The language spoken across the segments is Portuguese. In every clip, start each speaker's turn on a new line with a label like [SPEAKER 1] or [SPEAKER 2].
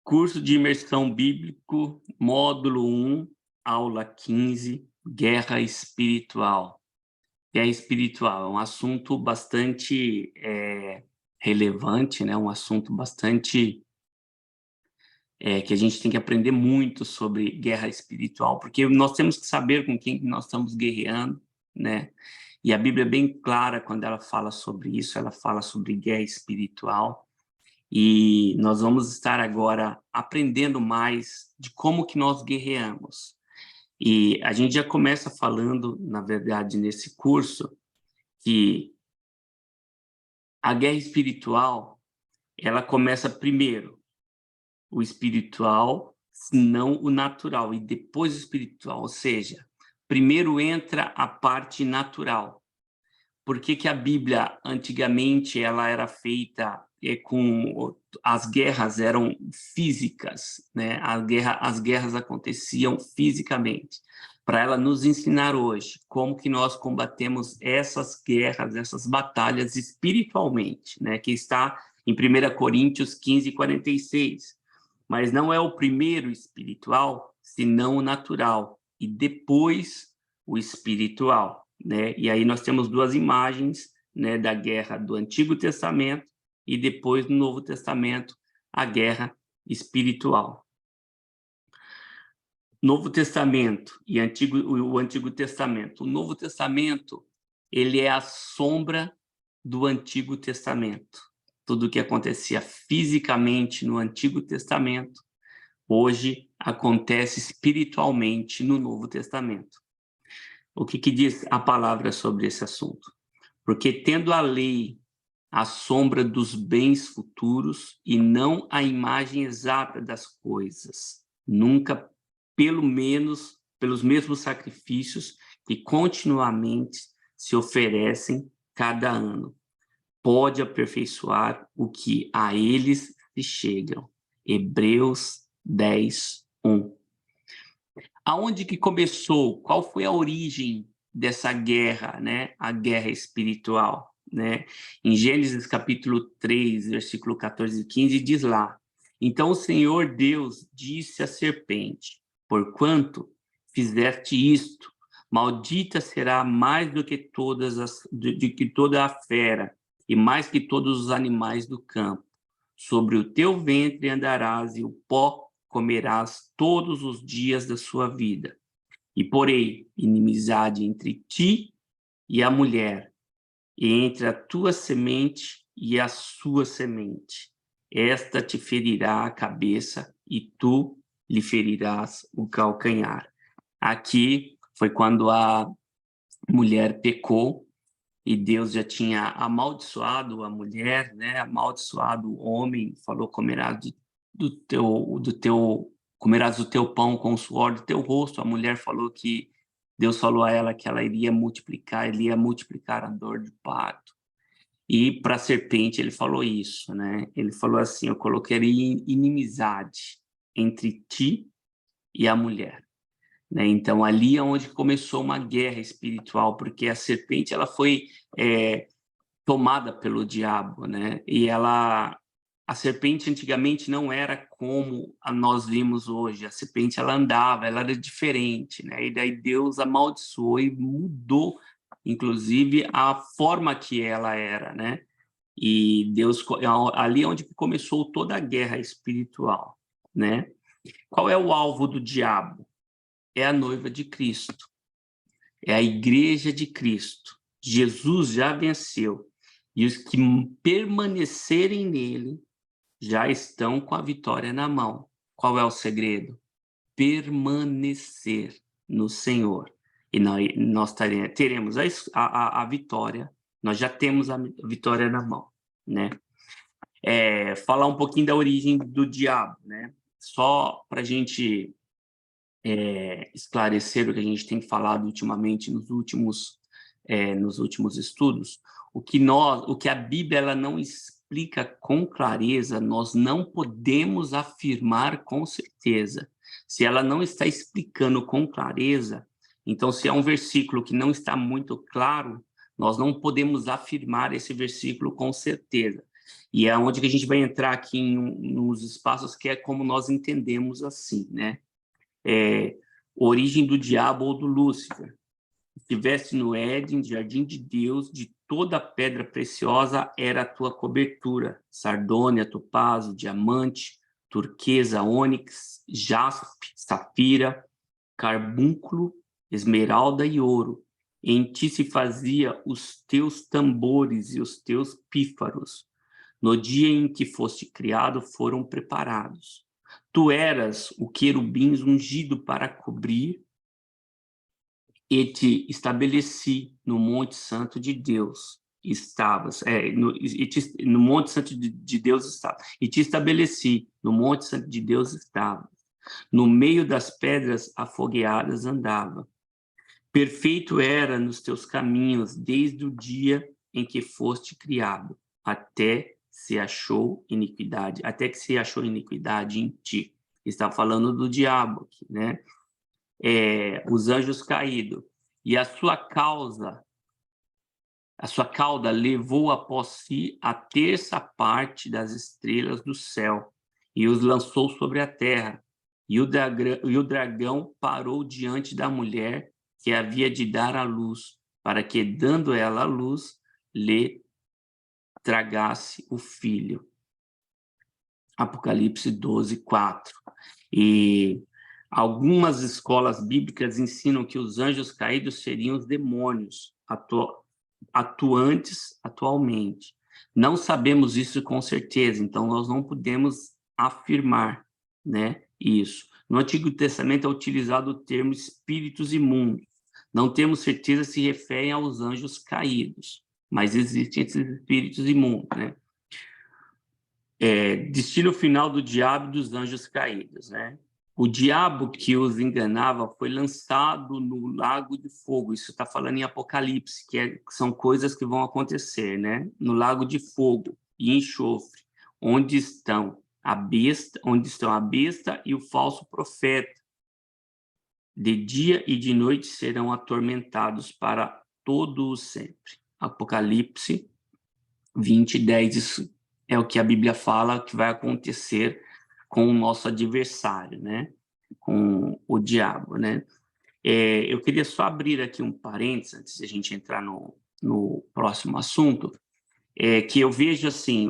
[SPEAKER 1] Curso de Imersão Bíblico, módulo 1, aula 15, Guerra Espiritual. Guerra espiritual é um assunto bastante relevante, né? Um assunto bastante que a gente tem que aprender muito sobre guerra espiritual, porque nós temos que saber com quem nós estamos guerreando, né? E a Bíblia é bem clara quando ela fala sobre isso, ela fala sobre guerra espiritual. E nós vamos estar agora aprendendo mais de como que nós guerreamos. E a gente já começa falando, na verdade, nesse curso, que a guerra espiritual, ela começa primeiro, o espiritual, não o natural, e depois o espiritual, ou seja, primeiro entra a parte natural. Por que que a Bíblia, antigamente, ela era feita com... As guerras eram físicas, né? As guerras aconteciam fisicamente, para ela nos ensinar hoje como que nós combatemos essas guerras, essas batalhas espiritualmente, né? Que está em 1 Coríntios 15:46. Mas não é o primeiro espiritual, senão o natural, e depois o espiritual, né? E aí nós temos duas imagens, né, da guerra do Antigo Testamento e depois no Novo Testamento, a guerra espiritual. Novo Testamento e o Antigo Testamento. O Novo Testamento, ele é a sombra do Antigo Testamento. Tudo o que acontecia fisicamente no Antigo Testamento, hoje acontece espiritualmente no Novo Testamento. O que diz a palavra sobre esse assunto? Porque tendo a lei a sombra dos bens futuros e não a imagem exata das coisas, nunca pelo menos pelos mesmos sacrifícios que continuamente se oferecem cada ano, pode aperfeiçoar o que a eles se chegam. Hebreus 10:1. Aonde que começou? Qual foi a origem dessa guerra, né? A guerra espiritual, né? Em Gênesis capítulo 3, versículo 14 e 15, diz lá: então o Senhor Deus disse à serpente: porquanto fizeste isto, maldita será mais do que toda a fera, e mais que todos os animais do campo. Sobre o teu ventre andarás, e o pó comerás todos os dias da sua vida. E porei inimizade entre ti e a mulher, e entre a tua semente e a sua semente. Esta te ferirá a cabeça, e tu lhe ferirás o calcanhar. Aqui foi quando a mulher pecou, e Deus já tinha amaldiçoado a mulher, né? Amaldiçoado o homem, falou: comerás comerás do teu pão com o suor do teu rosto. A mulher falou que Deus falou a ela que ela iria multiplicar, ele ia multiplicar a dor de parto. E para a serpente ele falou isso, né? Ele falou assim: eu colocarei inimizade entre ti e a mulher. Né? Então, ali é onde começou uma guerra espiritual, porque a serpente ela foi tomada pelo diabo, né? E a serpente antigamente não era como nós vimos hoje. A serpente ela andava, ela era diferente, né? E daí Deus amaldiçoou e mudou, inclusive, a forma que ela era, né? E Deus, ali é onde começou toda a guerra espiritual, né? Qual é o alvo do diabo? É a noiva de Cristo, é a igreja de Cristo. Jesus já venceu, e os que permanecerem nele já estão com a vitória na mão. Qual é o segredo? Permanecer no Senhor. E nós teremos a vitória, nós já temos a vitória na mão, né? Falar um pouquinho da origem do diabo, né? Só para a gente esclarecer o que a gente tem falado ultimamente nos últimos estudos, o que a Bíblia ela não explica com clareza, nós não podemos afirmar com certeza. Se ela não está explicando com clareza, então se é um versículo que não está muito claro, nós não podemos afirmar esse versículo com certeza. E é onde que a gente vai entrar aqui nos espaços que é como nós entendemos assim, né? Origem do diabo ou do Lúcifer. Estivesse no Éden, jardim de Deus, de toda pedra preciosa era a tua cobertura, sardônia, topázio, diamante, turquesa, ônix, jaspe, safira, carbúnculo, esmeralda e ouro. Em ti se fazia os teus tambores e os teus pífaros. No dia em que foste criado, foram preparados. Tu eras o querubim ungido para cobrir, e te estabeleci no Monte Santo de Deus. No Monte Santo de Deus estava. E te estabeleci no Monte Santo de Deus estava. No meio das pedras afogueadas andava. Perfeito era nos teus caminhos desde o dia em que foste criado, até que se achou iniquidade em ti. Está falando do diabo aqui, né? Os anjos caídos. E a sua cauda levou após si a terça parte das estrelas do céu e os lançou sobre a terra. E o dragão parou diante da mulher que havia de dar à luz, para que, dando ela à luz, lhe tragasse o filho. Apocalipse 12, 4. E algumas escolas bíblicas ensinam que os anjos caídos seriam os demônios atuantes atualmente. Não sabemos isso com certeza, então nós não podemos afirmar, né, isso. No Antigo Testamento é utilizado o termo espíritos imundos. Não temos certeza se referem aos anjos caídos, mas existem esses espíritos imundos, né? Destino final do diabo e dos anjos caídos, né? O diabo que os enganava foi lançado no lago de fogo. Isso está falando em Apocalipse, que são coisas que vão acontecer, né? No lago de fogo e enxofre, onde estão a besta e o falso profeta. De dia e de noite serão atormentados para todo o sempre. Apocalipse 20, 10. Isso é o que a Bíblia fala que vai acontecer com o nosso adversário, né? Com o diabo, né? Eu queria só abrir aqui um parênteses antes de a gente entrar no próximo assunto, que eu vejo assim,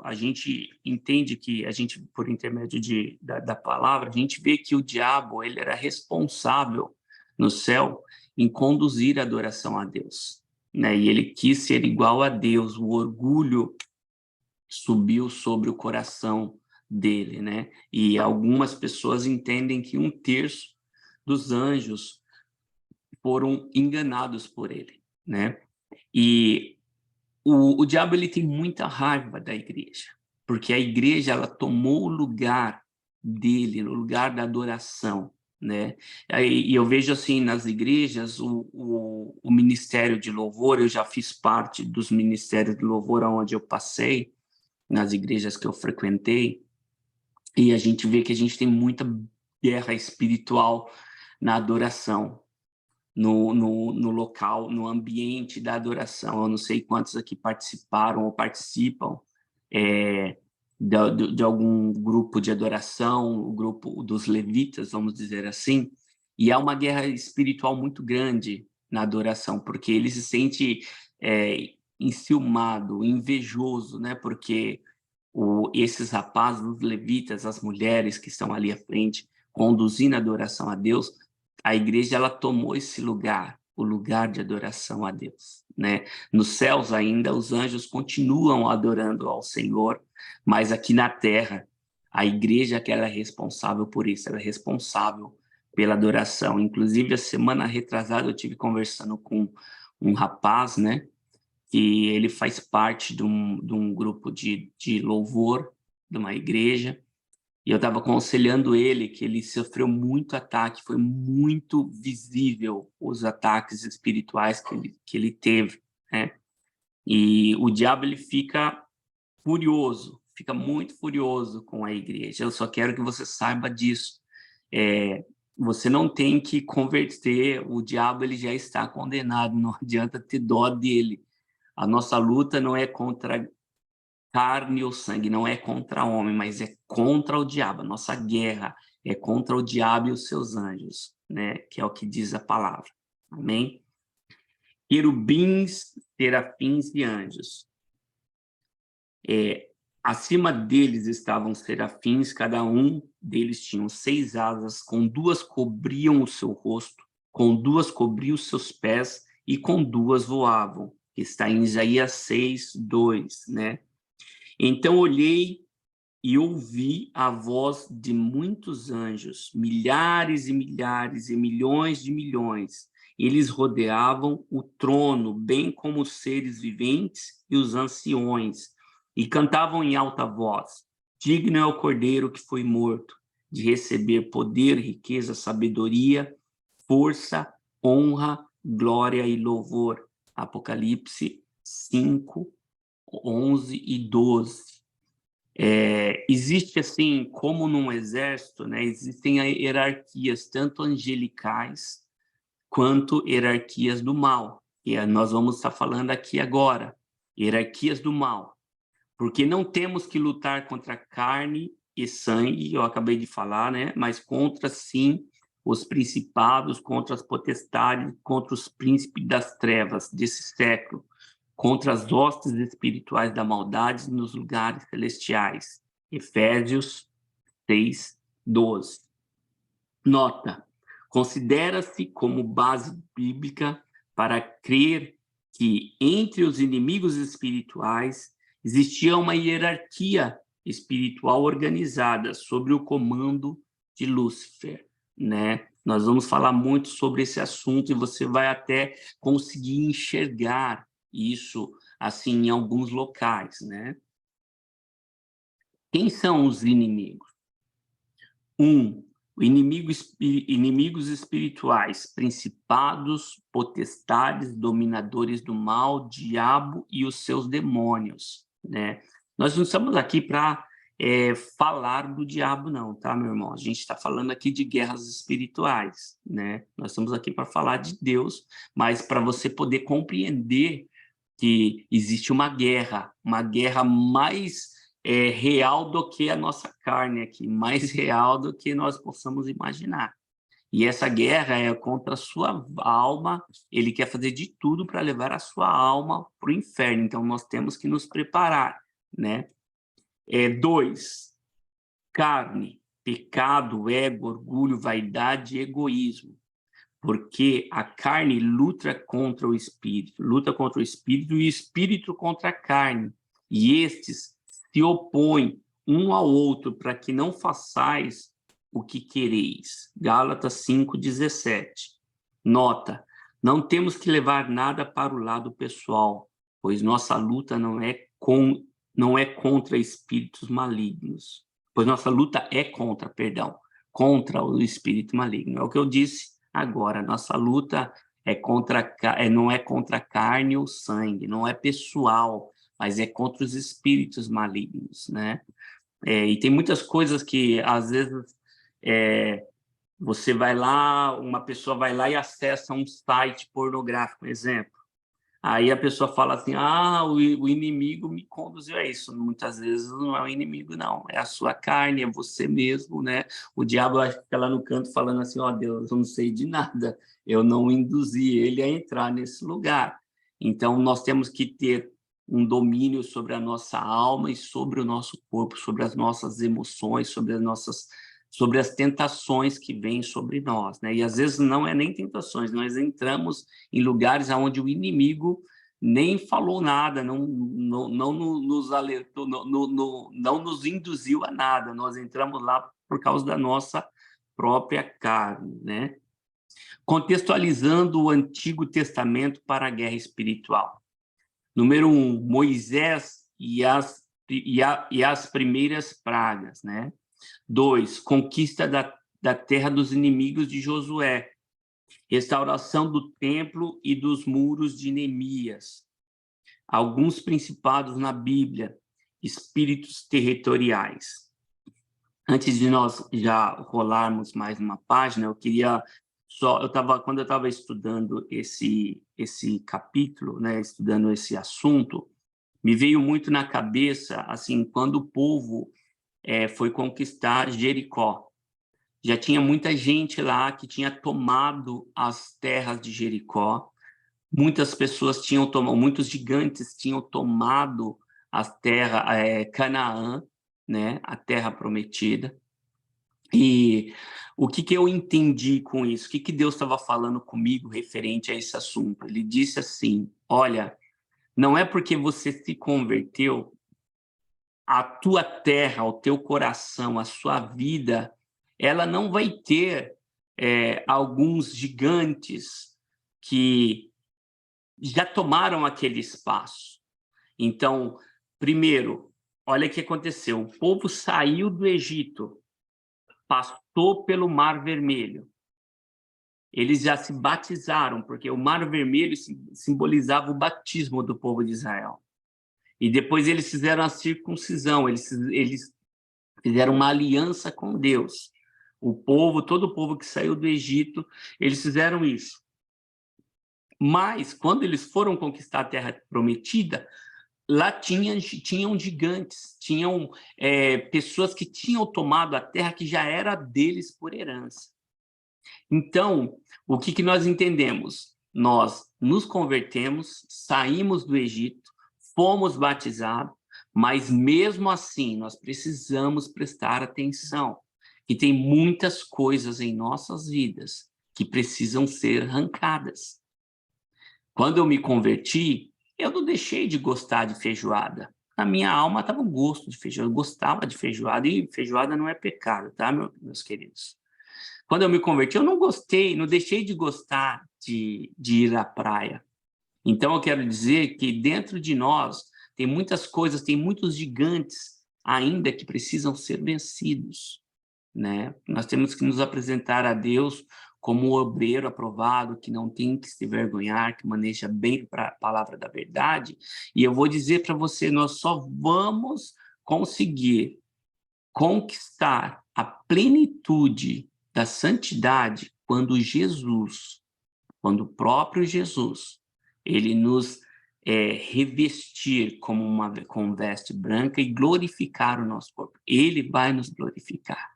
[SPEAKER 1] a gente entende que a gente, por intermédio da palavra, a gente vê que o diabo ele era responsável no céu em conduzir a adoração a Deus, né? E ele quis ser igual a Deus, o orgulho subiu sobre o coração dele, né? E algumas pessoas entendem que 1/3 dos anjos foram enganados por ele, né? E o diabo ele tem muita raiva da igreja, porque a igreja ela tomou o lugar dele, no lugar da adoração, né? E eu vejo assim nas igrejas o ministério de louvor. Eu já fiz parte dos ministérios de louvor onde eu passei, nas igrejas que eu frequentei, e a gente vê que a gente tem muita guerra espiritual na adoração, no local, no ambiente da adoração. Eu não sei quantos aqui participaram ou participam de algum grupo de adoração, o grupo dos levitas, vamos dizer assim, e há uma guerra espiritual muito grande na adoração, porque ele se sente enciumado, invejoso, né? Porque esses rapazes, os levitas, as mulheres que estão ali à frente, conduzindo a adoração a Deus, a igreja ela tomou esse lugar, o lugar de adoração a Deus, né? Nos céus ainda os anjos continuam adorando ao Senhor, mas aqui na terra a igreja que ela é responsável por isso, ela é responsável pela adoração. Inclusive a semana retrasada eu tive conversando com um rapaz, né? Que ele faz parte de um grupo de louvor de uma igreja. E eu estava aconselhando ele que ele sofreu muito ataque, foi muito visível os ataques espirituais que ele teve, né? E o diabo ele fica furioso, fica muito furioso com a igreja. Eu só quero que você saiba disso. Você não tem que converter, o diabo ele já está condenado, não adianta ter dó dele. A nossa luta não é contra carne ou sangue, não é contra o homem, mas é contra o diabo. A nossa guerra é contra o diabo e os seus anjos, né? Que é o que diz a palavra. Amém? Querubins, serafins e anjos. Acima deles estavam serafins, cada um deles tinha 6 asas, com 2 cobriam o seu rosto, com 2 cobriam os seus pés e com 2 voavam. Está em Isaías 6, 2, né? Então olhei e ouvi a voz de muitos anjos, milhares e milhares e milhões de milhões. Eles rodeavam o trono, bem como os seres viventes e os anciões, e cantavam em alta voz: digno é o Cordeiro que foi morto, de receber poder, riqueza, sabedoria, força, honra, glória e louvor. Apocalipse 5, 11 e 12. Existe, assim, como num exército, né, existem hierarquias, tanto angelicais quanto hierarquias do mal. E nós vamos estar falando aqui agora, hierarquias do mal. Porque não temos que lutar contra carne e sangue, eu acabei de falar, né, mas contra, sim, os principados, contra as potestades, contra os príncipes das trevas desse século, contra as hostes espirituais da maldade nos lugares celestiais. Efésios 6, 12. Nota: considera-se como base bíblica para crer que entre os inimigos espirituais existia uma hierarquia espiritual organizada sob o comando de Lúcifer, né? Nós vamos falar muito sobre esse assunto e você vai até conseguir enxergar isso assim em alguns locais, né? Quem são os inimigos? Inimigos espirituais, principados, potestades, dominadores do mal, diabo e os seus demônios, né? Nós não estamos aqui para falar do diabo, não, tá, meu irmão? A gente está falando aqui de guerras espirituais, né? Nós estamos aqui para falar de Deus, mas para você poder compreender que existe uma guerra mais real do que a nossa carne aqui, mais real do que nós possamos imaginar. E essa guerra é contra a sua alma, ele quer fazer de tudo para levar a sua alma para o inferno, então nós temos que nos preparar, né? 2, carne, pecado, ego, orgulho, vaidade e egoísmo. Porque a carne luta contra o espírito e o espírito contra a carne. E estes se opõem um ao outro para que não façais o que quereis. Gálatas 5:17. Nota: não temos que levar nada para o lado pessoal, pois nossa luta não é contra espíritos malignos. Pois nossa luta é contra o espírito maligno. É o que eu disse agora. Nossa luta não é contra a carne ou sangue, não é pessoal, mas é contra os espíritos malignos, né? E tem muitas coisas que, às vezes, uma pessoa vai lá e acessa um site pornográfico, exemplo. Aí a pessoa fala assim, o inimigo me conduziu a isso. Muitas vezes não é o inimigo, não. É a sua carne, é você mesmo, né? O diabo fica lá no canto falando assim, Deus, eu não sei de nada. Eu não induzi ele a entrar nesse lugar. Então, nós temos que ter um domínio sobre a nossa alma e sobre o nosso corpo, sobre as nossas emoções, sobre as tentações que vêm sobre nós, né? E às vezes não é nem tentações, nós entramos em lugares onde o inimigo nem falou nada, não nos alertou, não nos induziu a nada, nós entramos lá por causa da nossa própria carne, né? Contextualizando o Antigo Testamento para a guerra espiritual. Número 1, Moisés e as primeiras pragas, né? 2, conquista da terra dos inimigos de Josué, restauração do templo e dos muros de Neemias, alguns principados na Bíblia, espíritos territoriais. Antes de nós já rolarmos mais uma página, eu queria quando eu estava estudando esse capítulo, né, estudando esse assunto, Me veio muito na cabeça, assim, quando o povo foi conquistar Jericó. Já tinha muita gente lá que tinha tomado as terras de Jericó. Muitas pessoas tinham tomado, muitos gigantes tinham tomado a terra, Canaã, né, a terra prometida. E o que eu entendi com isso? O que Deus estava falando comigo referente a esse assunto? Ele disse assim: olha, não é porque você se converteu, a tua terra, o teu coração, a sua vida, ela não vai ter alguns gigantes que já tomaram aquele espaço. Então, primeiro, olha o que aconteceu. O povo saiu do Egito, passou pelo Mar Vermelho. Eles já se batizaram, porque o Mar Vermelho simbolizava o batismo do povo de Israel. E depois eles fizeram a circuncisão, eles fizeram uma aliança com Deus. O povo, todo o povo que saiu do Egito, eles fizeram isso. Mas, quando eles foram conquistar a Terra Prometida, lá tinham gigantes, tinham pessoas que tinham tomado a terra que já era deles por herança. Então, o que nós entendemos? Nós nos convertemos, saímos do Egito, fomos batizados, mas mesmo assim nós precisamos prestar atenção, que tem muitas coisas em nossas vidas que precisam ser arrancadas. Quando eu me converti, eu não deixei de gostar de feijoada. Na minha alma estava o gosto de feijoada, eu gostava de feijoada, e feijoada não é pecado, tá, meus queridos? Quando eu me converti, eu não gostei, não deixei de gostar de ir à praia. Então, eu quero dizer que dentro de nós tem muitas coisas, tem muitos gigantes ainda que precisam ser vencidos, né? Nós temos que nos apresentar a Deus como um obreiro aprovado, que não tem que se vergonhar, que maneja bem a palavra da verdade. E eu vou dizer para você, nós só vamos conseguir conquistar a plenitude da santidade quando Jesus, quando o próprio Jesus, ele nos revestir com veste branca e glorificar o nosso corpo. Ele vai nos glorificar.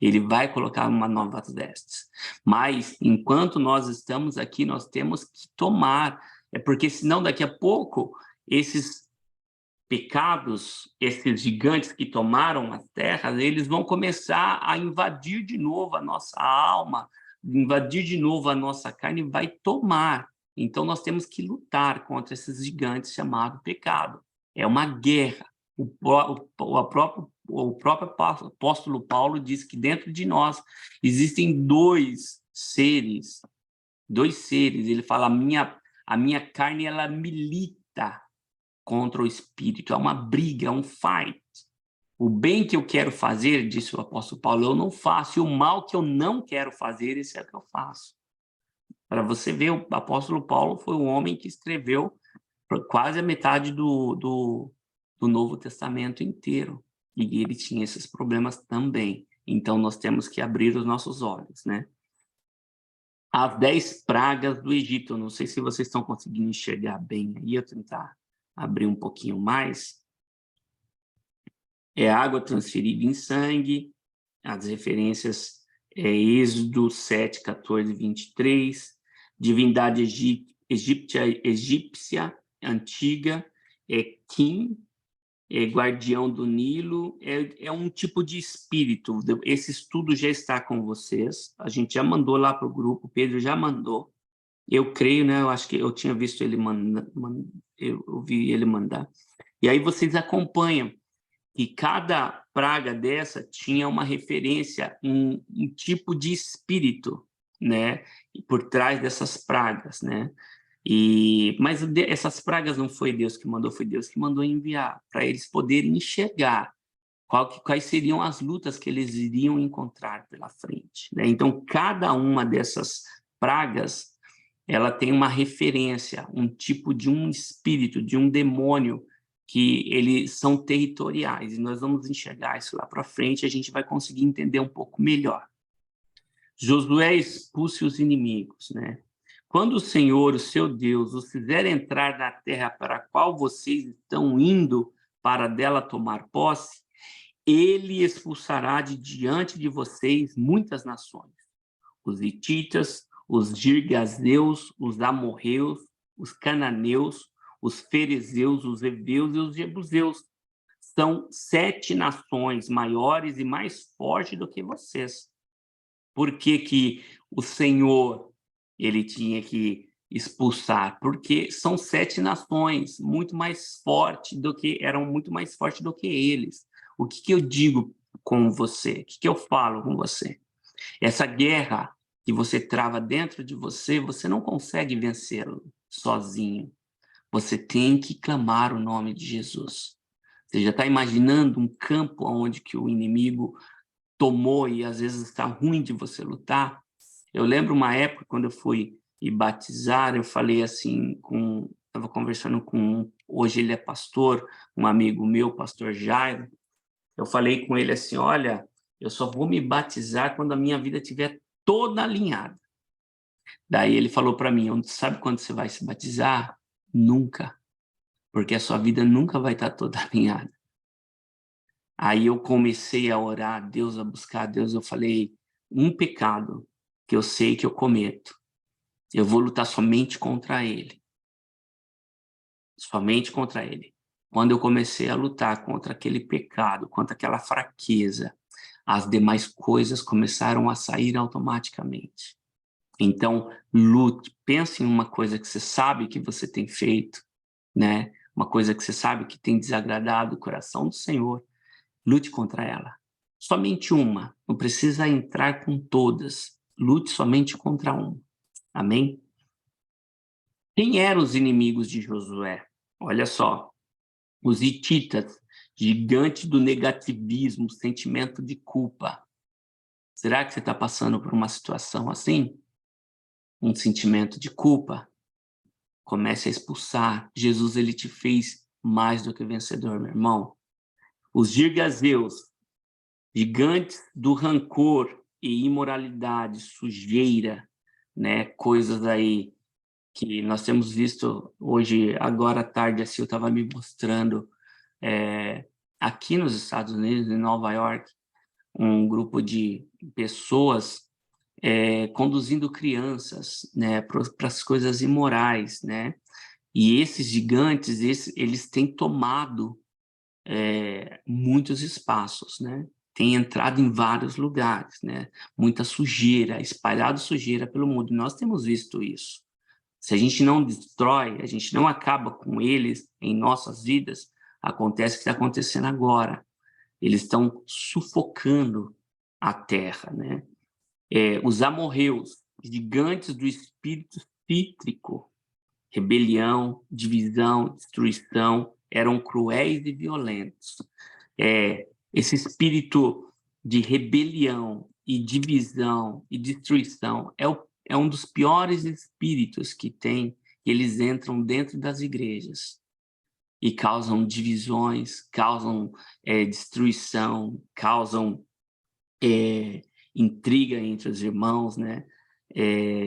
[SPEAKER 1] Ele vai colocar uma novas vestes. Mas, enquanto nós estamos aqui, nós temos que tomar, porque senão daqui a pouco esses pecados, esses gigantes que tomaram as terras, eles vão começar a invadir de novo a nossa alma, invadir de novo a nossa carne e vai tomar. Então, nós temos que lutar contra esses gigantes chamados pecado. É uma guerra. O próprio apóstolo Paulo diz que dentro de nós existem dois seres. Ele fala, a minha carne, ela milita contra o espírito, é uma briga, é um fight. O bem que eu quero fazer, disse o apóstolo Paulo, eu não faço, e o mal que eu não quero fazer, esse é o que eu faço. Para você ver, o apóstolo Paulo foi um homem que escreveu quase a metade do Novo Testamento inteiro, e ele tinha esses problemas também. Então, nós temos que abrir os nossos olhos, né? As 10 pragas do Egito, não sei se vocês estão conseguindo enxergar bem aí, eu tentar abrir um pouquinho mais. É água transferida em sangue, as referências Êxodo 7, 14, 23, divindade egípcia antiga, Kim, guardião do Nilo, é um tipo de espírito. Esse estudo já está com vocês, a gente já mandou lá para o grupo, o Pedro já mandou. Eu creio, né? Eu acho que eu tinha visto ele eu vi ele mandar. E aí vocês acompanham que cada praga dessa tinha uma referência, um tipo de espírito, né? Por trás dessas pragas, né? Mas essas pragas não foi Deus que mandou, foi Deus que mandou enviar, para eles poderem enxergar quais seriam as lutas que eles iriam encontrar pela frente, né? Então, cada uma dessas pragas, ela tem uma referência, um tipo de um espírito, de um demônio, que eles são territoriais, e nós vamos enxergar isso lá para frente, e a gente vai conseguir entender um pouco melhor. Josué expulsa os inimigos, né? quando o Senhor, o seu Deus, os fizer entrar na terra para a qual vocês estão indo para dela tomar posse, ele expulsará de diante de vocês muitas nações. Os hititas, os girgazeus, os amorreus, os cananeus, os ferezeus, os heveus e os jebuseus. São 7 nações maiores e mais fortes do que vocês. Por que que o Senhor ele tinha que expulsar? Porque são 7 nações muito mais fortes do que eram muito mais fortes do que eles. O que que eu digo com você? O que que eu falo com você? Essa guerra que você trava dentro de você, você não consegue vencê-la sozinho. Você tem que clamar o nome de Jesus. Você já está imaginando um campo onde que o inimigo tomou e às vezes está ruim de você lutar? Eu lembro uma época quando eu fui me batizar, eu falei assim estava conversando com, hoje ele é pastor, um amigo meu, pastor Jairo. Eu falei com ele assim, olha, eu só vou me batizar quando a minha vida estiver toda alinhada. Daí ele falou para mim, sabe quando você vai se batizar? Nunca, porque a sua vida nunca vai estar toda alinhada. Aí eu comecei a orar a Deus, a buscar a Deus, eu falei, um pecado que eu sei que eu cometo, eu vou lutar somente contra ele. Somente contra ele. Quando eu comecei a lutar contra aquele pecado, contra aquela fraqueza, as demais coisas começaram a sair automaticamente. Então, lute, pense em uma coisa que você sabe que você tem feito, né? Uma coisa que você sabe que tem desagradado o coração do Senhor. Lute contra ela. Somente uma. Não precisa entrar com todas. Lute somente contra uma. Amém? Quem eram os inimigos de Josué? Olha só. Os hititas, gigante do negativismo, sentimento de culpa. Será que você está passando por uma situação assim? Um sentimento de culpa? Comece a expulsar. Jesus, ele te fez mais do que vencedor, meu irmão. Os girgazeus, gigantes do rancor e imoralidade, sujeira, né? Coisas aí que nós temos visto hoje, agora à tarde, assim, eu estava me mostrando aqui nos Estados Unidos, em Nova York, um grupo de pessoas conduzindo crianças, né, para as coisas imorais, né? E esses gigantes, eles têm tomado muitos espaços, né? Tem entrado em vários lugares, né? Muita sujeira, espalhado sujeira pelo mundo. Nós temos visto isso. Se a gente não destrói, a gente não acaba com eles em nossas vidas, acontece o que está acontecendo agora. Eles estão sufocando a terra, né? Os amorreus, gigantes do espírito cítrico, rebelião, divisão, destruição, eram cruéis e violentos. Esse espírito de rebelião e divisão e destruição é um dos piores espíritos que tem. Eles entram dentro das igrejas e causam divisões, causam destruição, causam intriga entre os irmãos, né?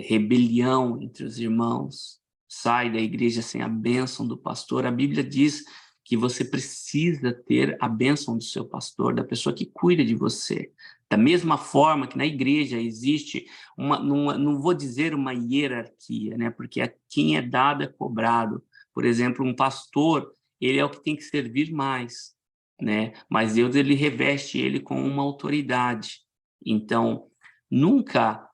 [SPEAKER 1] Rebelião entre os irmãos. Sai da igreja sem a bênção do pastor. A Bíblia diz que você precisa ter a bênção do seu pastor, da pessoa que cuida de você. Da mesma forma que na igreja existe não vou dizer uma hierarquia, né? Porque a quem é dado é cobrado. Por exemplo, um pastor, ele é o que tem que servir mais, né? Mas Deus, ele reveste ele com uma autoridade. Então, nunca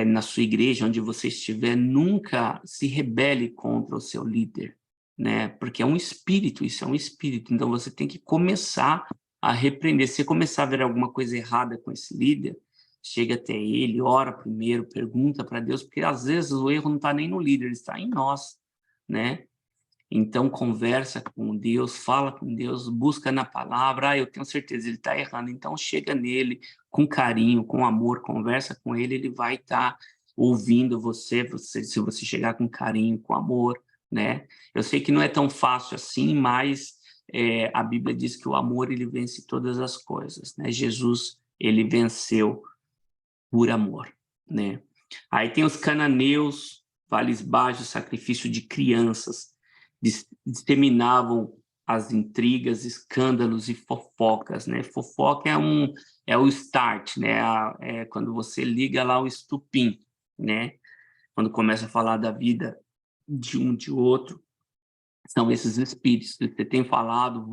[SPEAKER 1] na sua igreja, onde você estiver, nunca se rebele contra o seu líder, né? Porque é um espírito, isso é um espírito. Então, você tem que começar a repreender. Se começar a ver alguma coisa errada com esse líder, chega até ele, ora primeiro, pergunta para Deus, porque às vezes o erro não está nem no líder, ele está em nós, né? Então, conversa com Deus, fala com Deus, busca na palavra. Eu tenho certeza, ele está errando. Então, chega nele com carinho, com amor, conversa com ele, ele vai estar ouvindo você, se você chegar com carinho, com amor, né? Eu sei que não é tão fácil assim, mas a Bíblia diz que o amor, ele vence todas as coisas, né? Jesus, ele venceu por amor, né? Aí tem os cananeus, vales baixos, sacrifício de crianças, disseminavam as intrigas, escândalos e fofocas, né? Fofoca é o start, né? É quando você liga lá o estupim, né? Quando começa a falar da vida de um de outro, são esses espíritos. Você tem falado,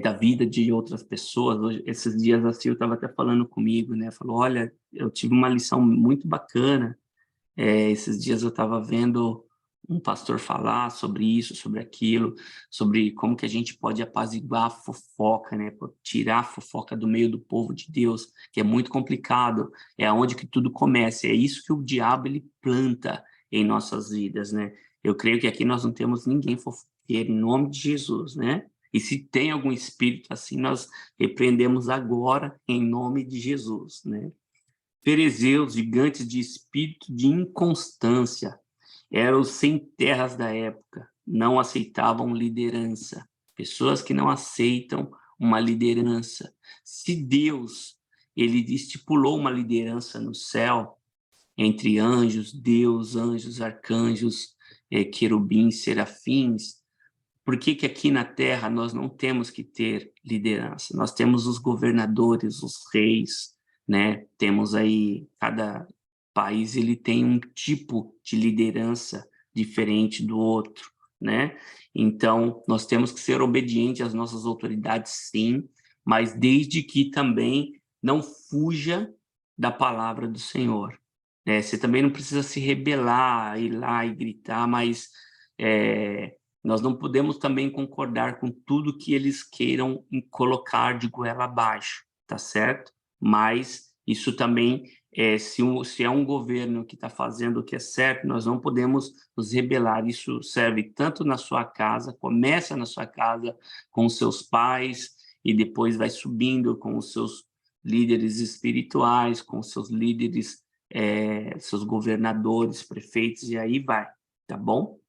[SPEAKER 1] da vida de outras pessoas. Hoje, esses dias a Sil estava até falando comigo, né? Falou, olha, eu tive uma lição muito bacana. Esses dias eu estava vendo um pastor falar sobre isso, sobre aquilo, sobre como que a gente pode apaziguar a fofoca, né? Tirar a fofoca do meio do povo de Deus, que é muito complicado. É onde que tudo começa. É isso que o diabo ele planta em nossas vidas, né? Eu creio que aqui nós não temos ninguém fofoqueiro, em nome de Jesus, né? E se tem algum espírito assim, nós repreendemos agora em nome de Jesus, né? Ferezeus, gigantes de espírito de inconstância, eram os sem terras da época, não aceitavam liderança. Pessoas que não aceitam uma liderança. Se Deus ele estipulou uma liderança no céu, entre anjos, Deus, anjos, arcanjos, querubins, serafins, por que que aqui na Terra nós não temos que ter liderança? Nós temos os governadores, os reis, né? Temos aí, cada país ele tem um tipo de liderança diferente do outro, né? Então, nós temos que ser obedientes às nossas autoridades, sim, mas desde que também não fuja da palavra do Senhor. Você também não precisa se rebelar, ir lá e gritar, mas nós não podemos também concordar com tudo que eles queiram colocar de goela abaixo, tá certo? Mas isso também, se é um governo que está fazendo o que é certo, nós não podemos nos rebelar. Isso serve tanto na sua casa, começa na sua casa com os seus pais e depois vai subindo com os seus líderes espirituais, com os seus líderes, seus governadores, prefeitos, e aí vai, tá bom?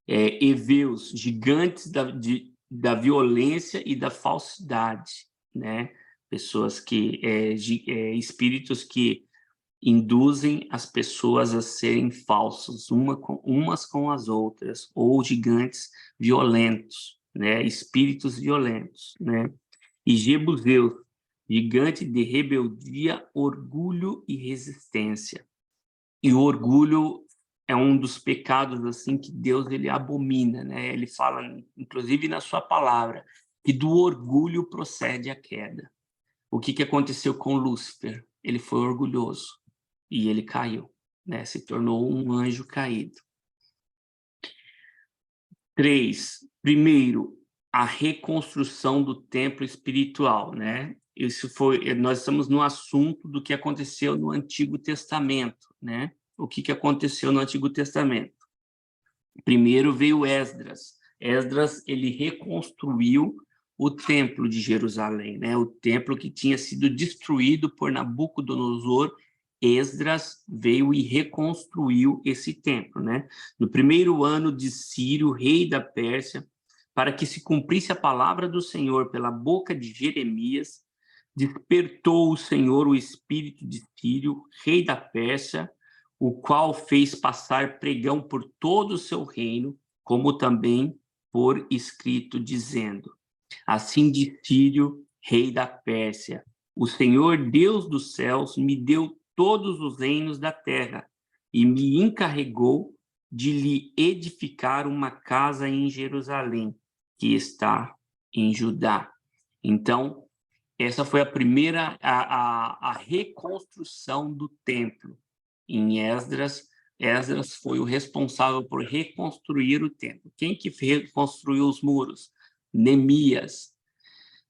[SPEAKER 1] Eveus, gigantes da violência e da falsidade, né? Pessoas que, espíritos que induzem as pessoas a serem falsos, umas com as outras, ou gigantes violentos, né? Espíritos violentos, né? E Jebuseus, gigante de rebeldia, orgulho e resistência. E o orgulho é um dos pecados assim que Deus ele abomina, né? Ele fala, inclusive na sua palavra, que do orgulho procede a queda. O que aconteceu com Lúcifer? Ele foi orgulhoso e ele caiu, né? Se tornou um anjo caído. 3. Primeiro, a reconstrução do templo espiritual, né? Nós estamos no assunto do que aconteceu no Antigo Testamento, né? O que aconteceu no Antigo Testamento? Primeiro veio Esdras. Esdras, ele reconstruiu o templo de Jerusalém, né? O templo que tinha sido destruído por Nabucodonosor. Esdras veio e reconstruiu esse templo, né? No primeiro ano de Círio, rei da Pérsia, para que se cumprisse a palavra do Senhor pela boca de Jeremias, despertou o Senhor o espírito de Círio, rei da Pérsia, o qual fez passar pregão por todo o seu reino, como também por escrito, dizendo: assim diz Círio, rei da Pérsia, o Senhor Deus dos céus me deu todos os reinos da terra e me encarregou de lhe edificar uma casa em Jerusalém, que está em Judá. Então, essa foi a primeira, a reconstrução do templo. Em Esdras, Esdras foi o responsável por reconstruir o templo. Quem que reconstruiu os muros? Neemias.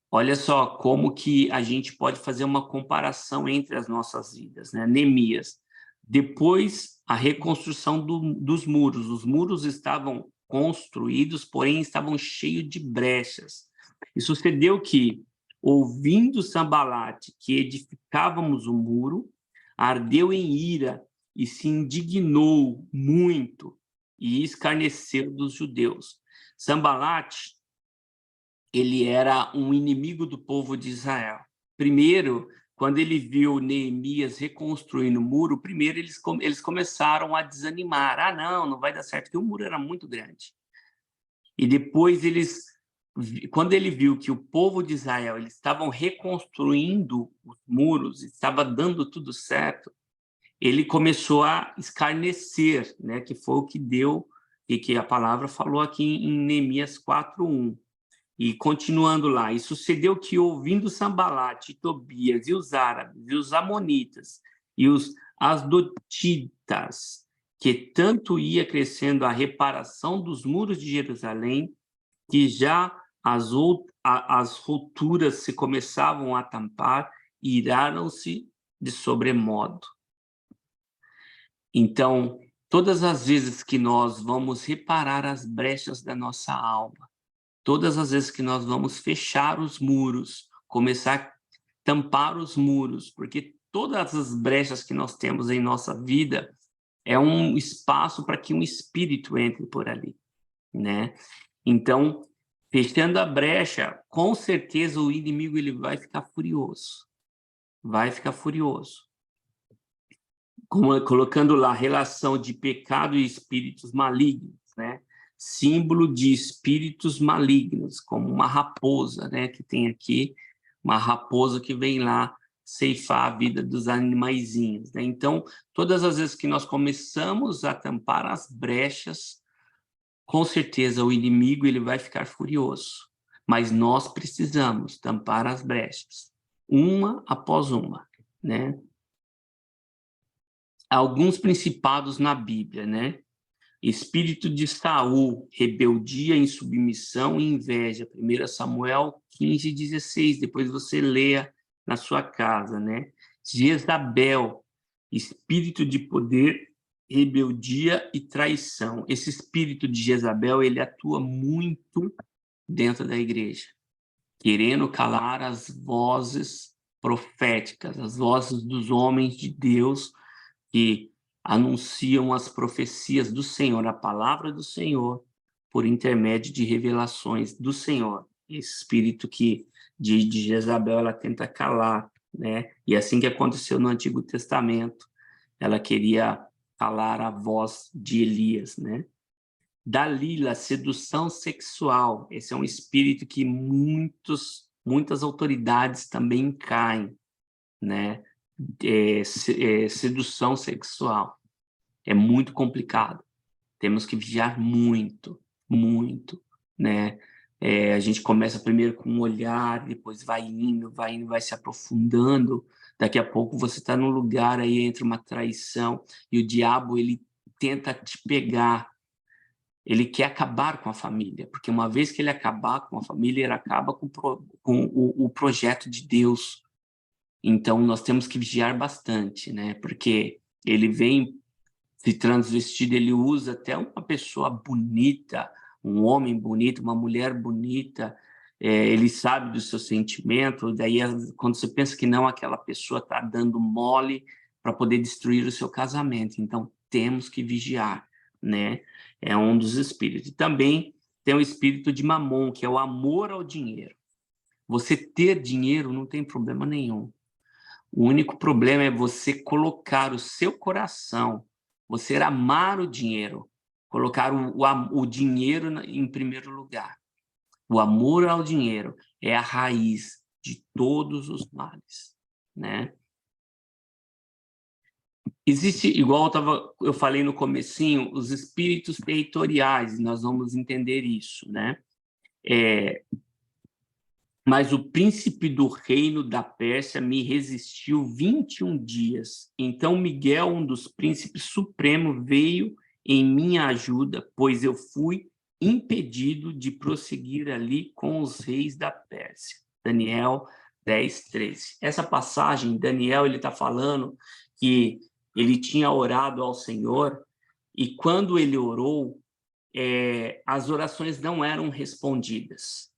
[SPEAKER 1] Olha só como que a gente pode fazer uma comparação entre as nossas vidas, né? Neemias. Depois, a reconstrução dos muros. Os muros estavam construídos, porém estavam cheios de brechas. E sucedeu que, ouvindo Sambalate que edificávamos o muro, ardeu em ira e se indignou muito e escarneceu dos judeus. Sambalate, ele era um inimigo do povo de Israel. Primeiro, quando ele viu Neemias reconstruindo o muro, primeiro eles começaram a desanimar. Ah, não vai dar certo, porque o muro era muito grande. E depois quando ele viu que o povo de Israel eles estavam reconstruindo os muros, estava dando tudo certo, ele começou a escarnecer, né? Que foi o que deu, e que a palavra falou aqui em Neemias 4:1. E continuando lá, e sucedeu que, ouvindo Sambalate, Tobias, e os árabes, e os amonitas, e os asdotitas, que tanto ia crescendo a reparação dos muros de Jerusalém, que já as rupturas se começavam a tampar, iraram-se de sobremodo. Então, todas as vezes que nós vamos reparar as brechas da nossa alma, todas as vezes que nós vamos fechar os muros, começar a tampar os muros, porque todas as brechas que nós temos em nossa vida é um espaço para que um espírito entre por ali, né? Então, fechando a brecha, com certeza o inimigo ele vai ficar furioso. Vai ficar furioso. Colocando lá a relação de pecado e espíritos malignos, né? Símbolo de espíritos malignos, como uma raposa, né? Que tem aqui uma raposa que vem lá ceifar a vida dos animaizinhos, né? Então, todas as vezes que nós começamos a tampar as brechas, com certeza o inimigo ele vai ficar furioso, mas nós precisamos tampar as brechas, uma após uma, né? Alguns principados na Bíblia, né? Espírito de Saul, rebeldia, insubmissão e inveja. 1 Samuel 15:16. Depois você leia na sua casa, né? Jezabel, espírito de poder, rebeldia e traição. Esse espírito de Jezabel, ele atua muito dentro da igreja, querendo calar as vozes proféticas, as vozes dos homens de Deus que anunciam as profecias do Senhor, a palavra do Senhor, por intermédio de revelações do Senhor. Esse espírito de Jezabel, ela tenta calar, né? E assim que aconteceu no Antigo Testamento, ela queria calar a voz de Elias, né? Dalila, sedução sexual. Esse é um espírito que muitas autoridades também caem, né? Sedução sexual. É muito complicado. Temos que vigiar muito, muito, né? A gente começa primeiro com um olhar, depois vai indo, vai se aprofundando. Daqui a pouco você está num lugar aí entre uma traição e o diabo ele tenta te pegar. Ele quer acabar com a família, porque uma vez que ele acabar com a família, ele acaba com o projeto de Deus. Então, nós temos que vigiar bastante, né? Porque ele vem se transvestido, ele usa até uma pessoa bonita, um homem bonito, uma mulher bonita, ele sabe do seu sentimento, daí quando você pensa que não, aquela pessoa está dando mole para poder destruir o seu casamento. Então, temos que vigiar, né? É um dos espíritos. E também tem o espírito de Mamon, que é o amor ao dinheiro. Você ter dinheiro não tem problema nenhum. O único problema é você colocar o seu coração, você amar o dinheiro, colocar o dinheiro em primeiro lugar. O amor ao dinheiro é a raiz de todos os males, né? Existe, igual eu falei no comecinho, os espíritos territoriais, nós vamos entender isso, né? Mas o príncipe do reino da Pérsia me resistiu 21 dias. Então Miguel, um dos príncipes supremos, veio em minha ajuda, pois eu fui impedido de prosseguir ali com os reis da Pérsia. Daniel 10:13. Essa passagem, Daniel, ele está falando que ele tinha orado ao Senhor e quando ele orou, as orações não eram respondidas.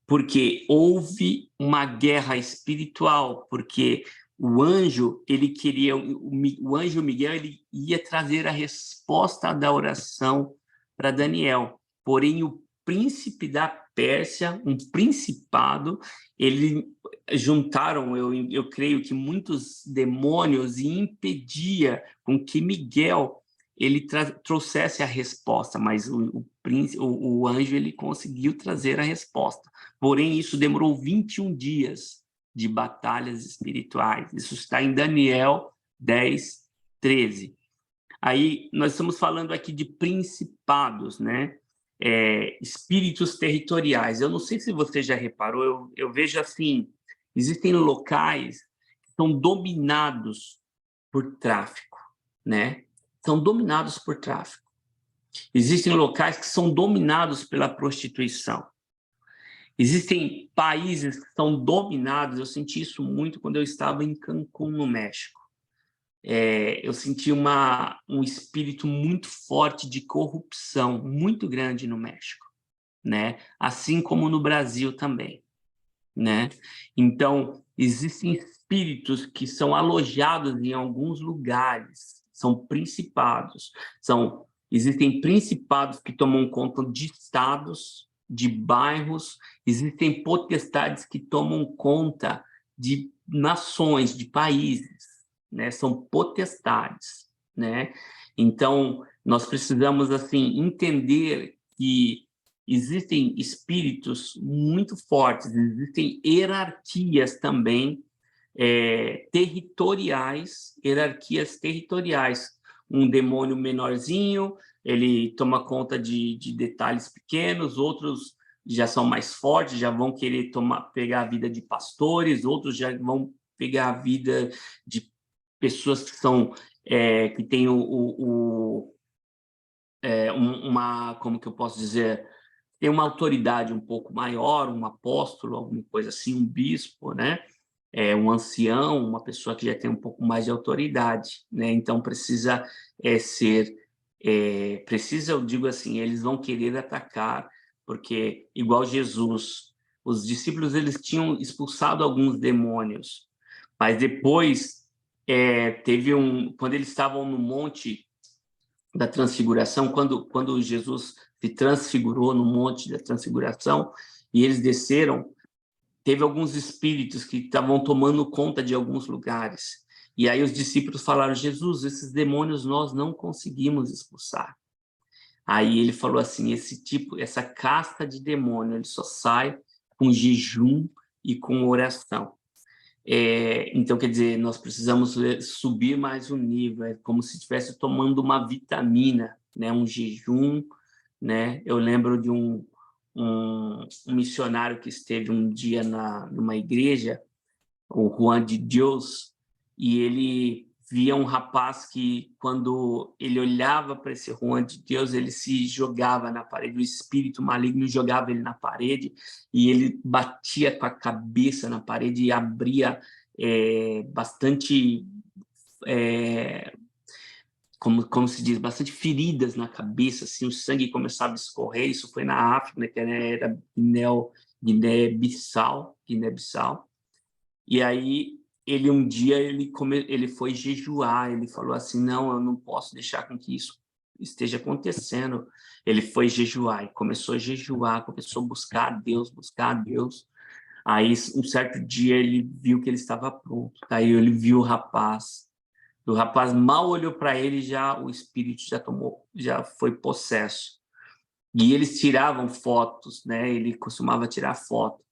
[SPEAKER 1] Porque houve uma guerra espiritual, porque o anjo, o anjo Miguel, ele ia trazer a resposta da oração para Daniel. Porém, o príncipe da Pérsia, um principado. Ele juntaram, eu creio que muitos demônios, e impedia com que Miguel ele trouxesse a resposta, mas o anjo ele conseguiu trazer a resposta. Porém, isso demorou 21 dias de batalhas espirituais. Isso está em Daniel 10, 13. Aí nós estamos falando aqui de principados, né? Espíritos territoriais. Eu não sei se você já reparou, eu vejo assim, existem locais que são dominados por tráfico, né? São dominados por tráfico. Existem locais que são dominados pela prostituição. Existem países que são dominados, eu senti isso muito quando eu estava em Cancún, no México. Eu senti um espírito muito forte de corrupção, muito grande no México, né? Assim como no Brasil também, né? Então, existem espíritos que são alojados em alguns lugares, são principados, existem principados que tomam conta de estados, de bairros, existem potestades que tomam conta de nações, de países, né? São potestades, né? Então, nós precisamos assim entender que existem espíritos muito fortes, existem hierarquias também hierarquias territoriais. Um demônio menorzinho, ele toma conta de detalhes pequenos, outros já são mais fortes, já vão querer pegar a vida de pastores, outros já vão pegar a vida de pessoas que têm como que eu posso dizer, tem uma autoridade um pouco maior, um apóstolo, alguma coisa assim, um bispo, né? Um ancião, uma pessoa que já tem um pouco mais de autoridade, né? Então precisa eu digo assim, eles vão querer atacar, porque igual Jesus, os discípulos eles tinham expulsado alguns demônios, mas depois quando eles estavam no monte da transfiguração, quando Jesus se transfigurou no monte da transfiguração e eles desceram, teve alguns espíritos que estavam tomando conta de alguns lugares. E aí os discípulos falaram: Jesus, esses demônios nós não conseguimos expulsar. Aí ele falou assim: essa casta de demônio, ele só sai com jejum e com oração. Então, quer dizer, nós precisamos subir mais um nível, é como se estivesse tomando uma vitamina, né? Um jejum, né? Eu lembro de um missionário que esteve um dia numa igreja, o Juan de Deus, e ele via um rapaz que, quando ele olhava para esse Juan de Deus, ele se jogava na parede, o espírito maligno jogava ele na parede, e ele batia com a cabeça na parede e abria bastante, como se diz, bastante feridas na cabeça, assim, o sangue começava a escorrer. Isso foi na África, né, que era Guiné-Bissau, e aí um dia ele foi jejuar, ele falou assim: não, eu não posso deixar com que isso esteja acontecendo. Ele foi jejuar e começou a jejuar, começou a buscar a Deus, buscar a Deus. Aí um certo dia ele viu que ele estava pronto, aí ele viu o rapaz mal olhou para ele, já o espírito já foi possesso. E eles tiravam fotos, né? Ele costumava tirar foto.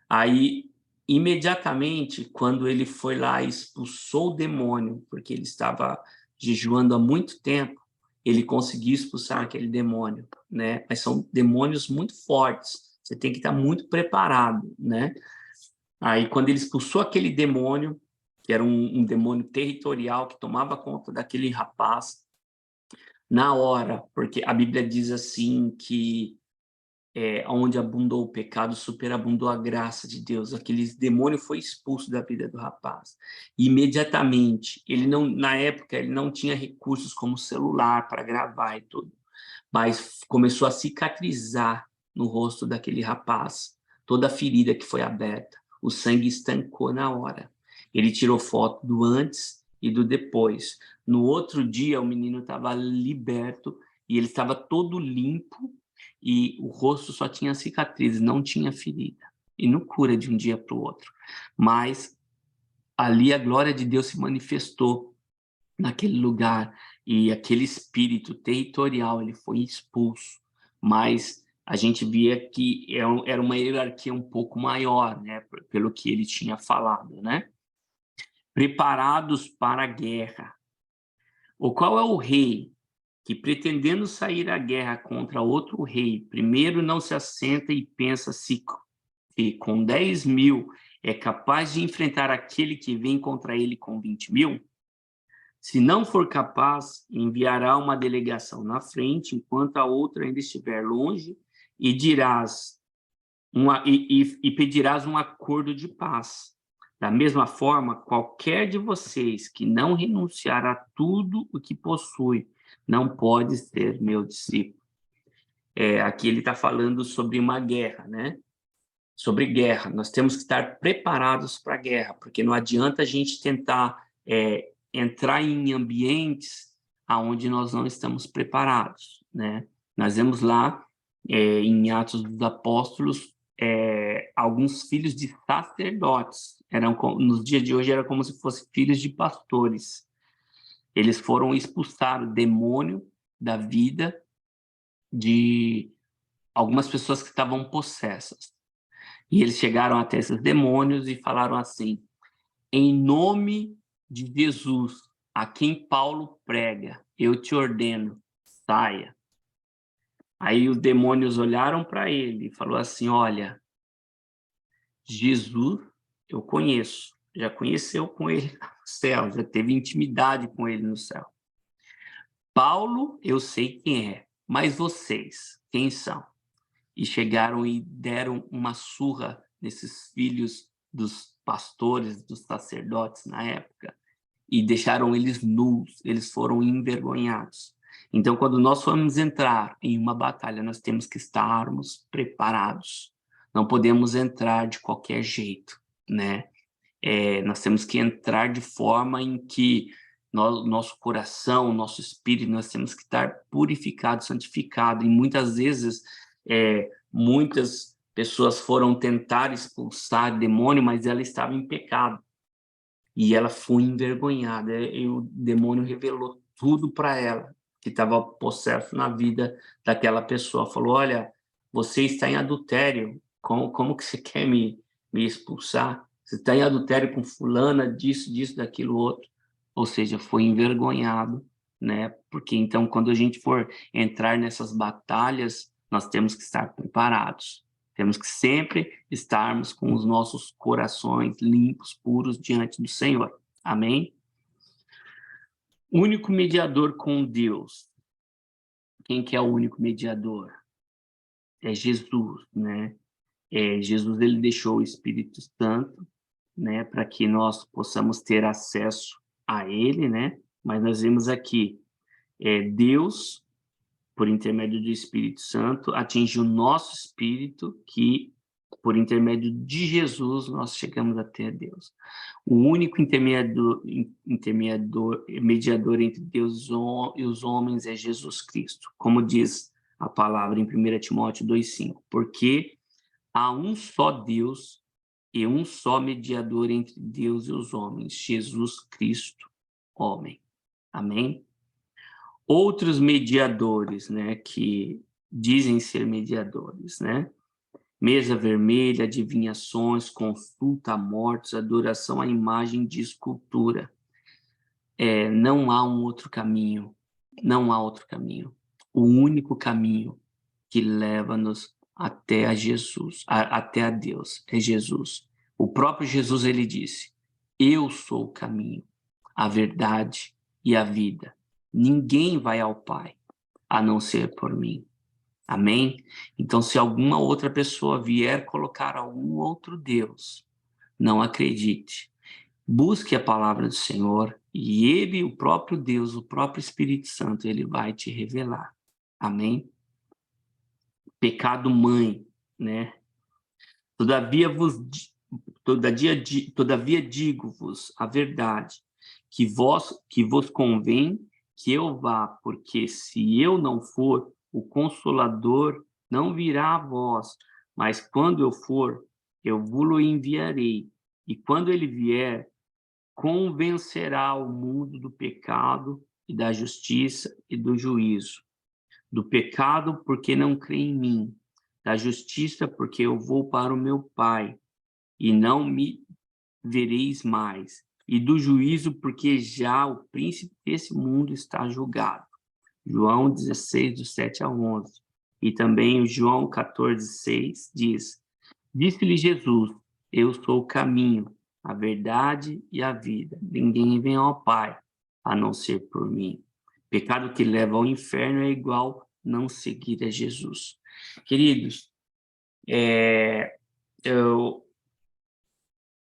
[SPEAKER 1] Aí, imediatamente, quando ele foi lá e expulsou o demônio, porque ele estava jejuando há muito tempo, ele conseguiu expulsar aquele demônio, né? Mas são demônios muito fortes, você tem que estar muito preparado, né? Aí, quando ele expulsou aquele demônio, que era um demônio territorial que tomava conta daquele rapaz, na hora, porque a Bíblia diz assim que onde abundou o pecado, superabundou a graça de Deus. Aquele demônio foi expulso da vida do rapaz. E, imediatamente, na época, ele não tinha recursos como celular para gravar e tudo, mas começou a cicatrizar no rosto daquele rapaz, toda a ferida que foi aberta. O sangue estancou na hora. Ele tirou foto do antes e do depois. No outro dia, o menino estava liberto e ele estava todo limpo, e o rosto só tinha cicatrizes, não tinha ferida. E não cura de um dia para o outro. Mas ali a glória de Deus se manifestou naquele lugar, e aquele espírito territorial ele foi expulso. Mas a gente via que era uma hierarquia um pouco maior, né, pelo que ele tinha falado, né? Preparados para a guerra. O qual é o rei que, pretendendo sair à guerra contra outro rei, primeiro não se assenta e pensa se que com 10.000 é capaz de enfrentar aquele que vem contra ele com 20.000? Se não for capaz, enviará uma delegação na frente, enquanto a outra ainda estiver longe, e pedirás um acordo de paz. Da mesma forma, qualquer de vocês que não renunciar a tudo o que possui, não pode ser meu discípulo. Aqui ele está falando sobre uma guerra, né? Sobre guerra. Nós temos que estar preparados para a guerra, porque não adianta a gente tentar entrar em ambientes aonde nós não estamos preparados, né? Nós vemos lá em Atos dos Apóstolos alguns filhos de sacerdotes, nos dias de hoje era como se fossem filhos de pastores. Eles foram expulsar o demônio da vida de algumas pessoas que estavam possessas. E eles chegaram até esses demônios e falaram assim: em nome de Jesus, a quem Paulo prega, eu te ordeno, saia. Aí os demônios olharam para ele e falou assim: olha, Jesus eu conheço, já conheceu com ele no céu, já teve intimidade com ele no céu. Paulo eu sei quem é, mas vocês, quem são? E chegaram e deram uma surra nesses filhos dos pastores, dos sacerdotes na época, e deixaram eles nus, eles foram envergonhados. Então, quando nós formos entrar em uma batalha, nós temos que estarmos preparados. Não podemos entrar de qualquer jeito, né? Nós temos que entrar de forma em que nosso coração, nosso espírito, nós temos que estar purificado, santificado. E muitas vezes, muitas pessoas foram tentar expulsar demônio, mas ela estava em pecado. E ela foi envergonhada. E o demônio revelou tudo para ela, que estava possesso na vida daquela pessoa. Falou: olha, você está em adultério. Como que você quer me expulsar? Você está em adultério com fulana, disso, daquilo, outro. Ou seja, foi envergonhado, né? Porque então, quando a gente for entrar nessas batalhas, nós temos que estar preparados. Temos que sempre estarmos com os nossos corações limpos, puros diante do Senhor. Amém? Único mediador com Deus. Quem que é o único mediador? É Jesus, né? Jesus, ele deixou o Espírito Santo, né, para que nós possamos ter acesso a ele, né? Mas nós vemos aqui, Deus, por intermédio do Espírito Santo, atinge o nosso espírito, que por intermédio de Jesus nós chegamos até Deus. O único mediador entre Deus e os homens é Jesus Cristo, como diz a palavra em 1 Timóteo 2,5, porque há um só Deus e um só mediador entre Deus e os homens, Jesus Cristo, homem. Amém? Outros mediadores, né, que dizem ser mediadores, né? Mesa vermelha, adivinhações, consulta a mortos, adoração à imagem de escultura. Não há um outro caminho, não há outro caminho. O único caminho que leva-nos até a Jesus, até a Deus, é Jesus. O próprio Jesus, ele disse: eu sou o caminho, a verdade e a vida. Ninguém vai ao Pai a não ser por mim. Amém? Então, se alguma outra pessoa vier colocar algum outro Deus, não acredite. Busque a palavra do Senhor e ele, o próprio Deus, o próprio Espírito Santo, ele vai te revelar. Amém? Pecado mãe, né? Todavia digo-vos a verdade, que vos convém que eu vá, porque se eu não for, o Consolador não virá a vós, mas quando eu for, eu vou-lo enviarei. E quando ele vier, convencerá o mundo do pecado e da justiça e do juízo. Do pecado, porque não crê em mim. Da justiça, porque eu vou para o meu Pai, e não me vereis mais. E do juízo, porque já o príncipe desse mundo está julgado. João 16, do 7 a 11. E também o João 14, 6 diz: Disse-lhe Jesus, eu sou o caminho, a verdade e a vida. Ninguém vem ao Pai, a não ser por mim. Pecado que leva ao inferno é igual não seguir a Jesus. Queridos,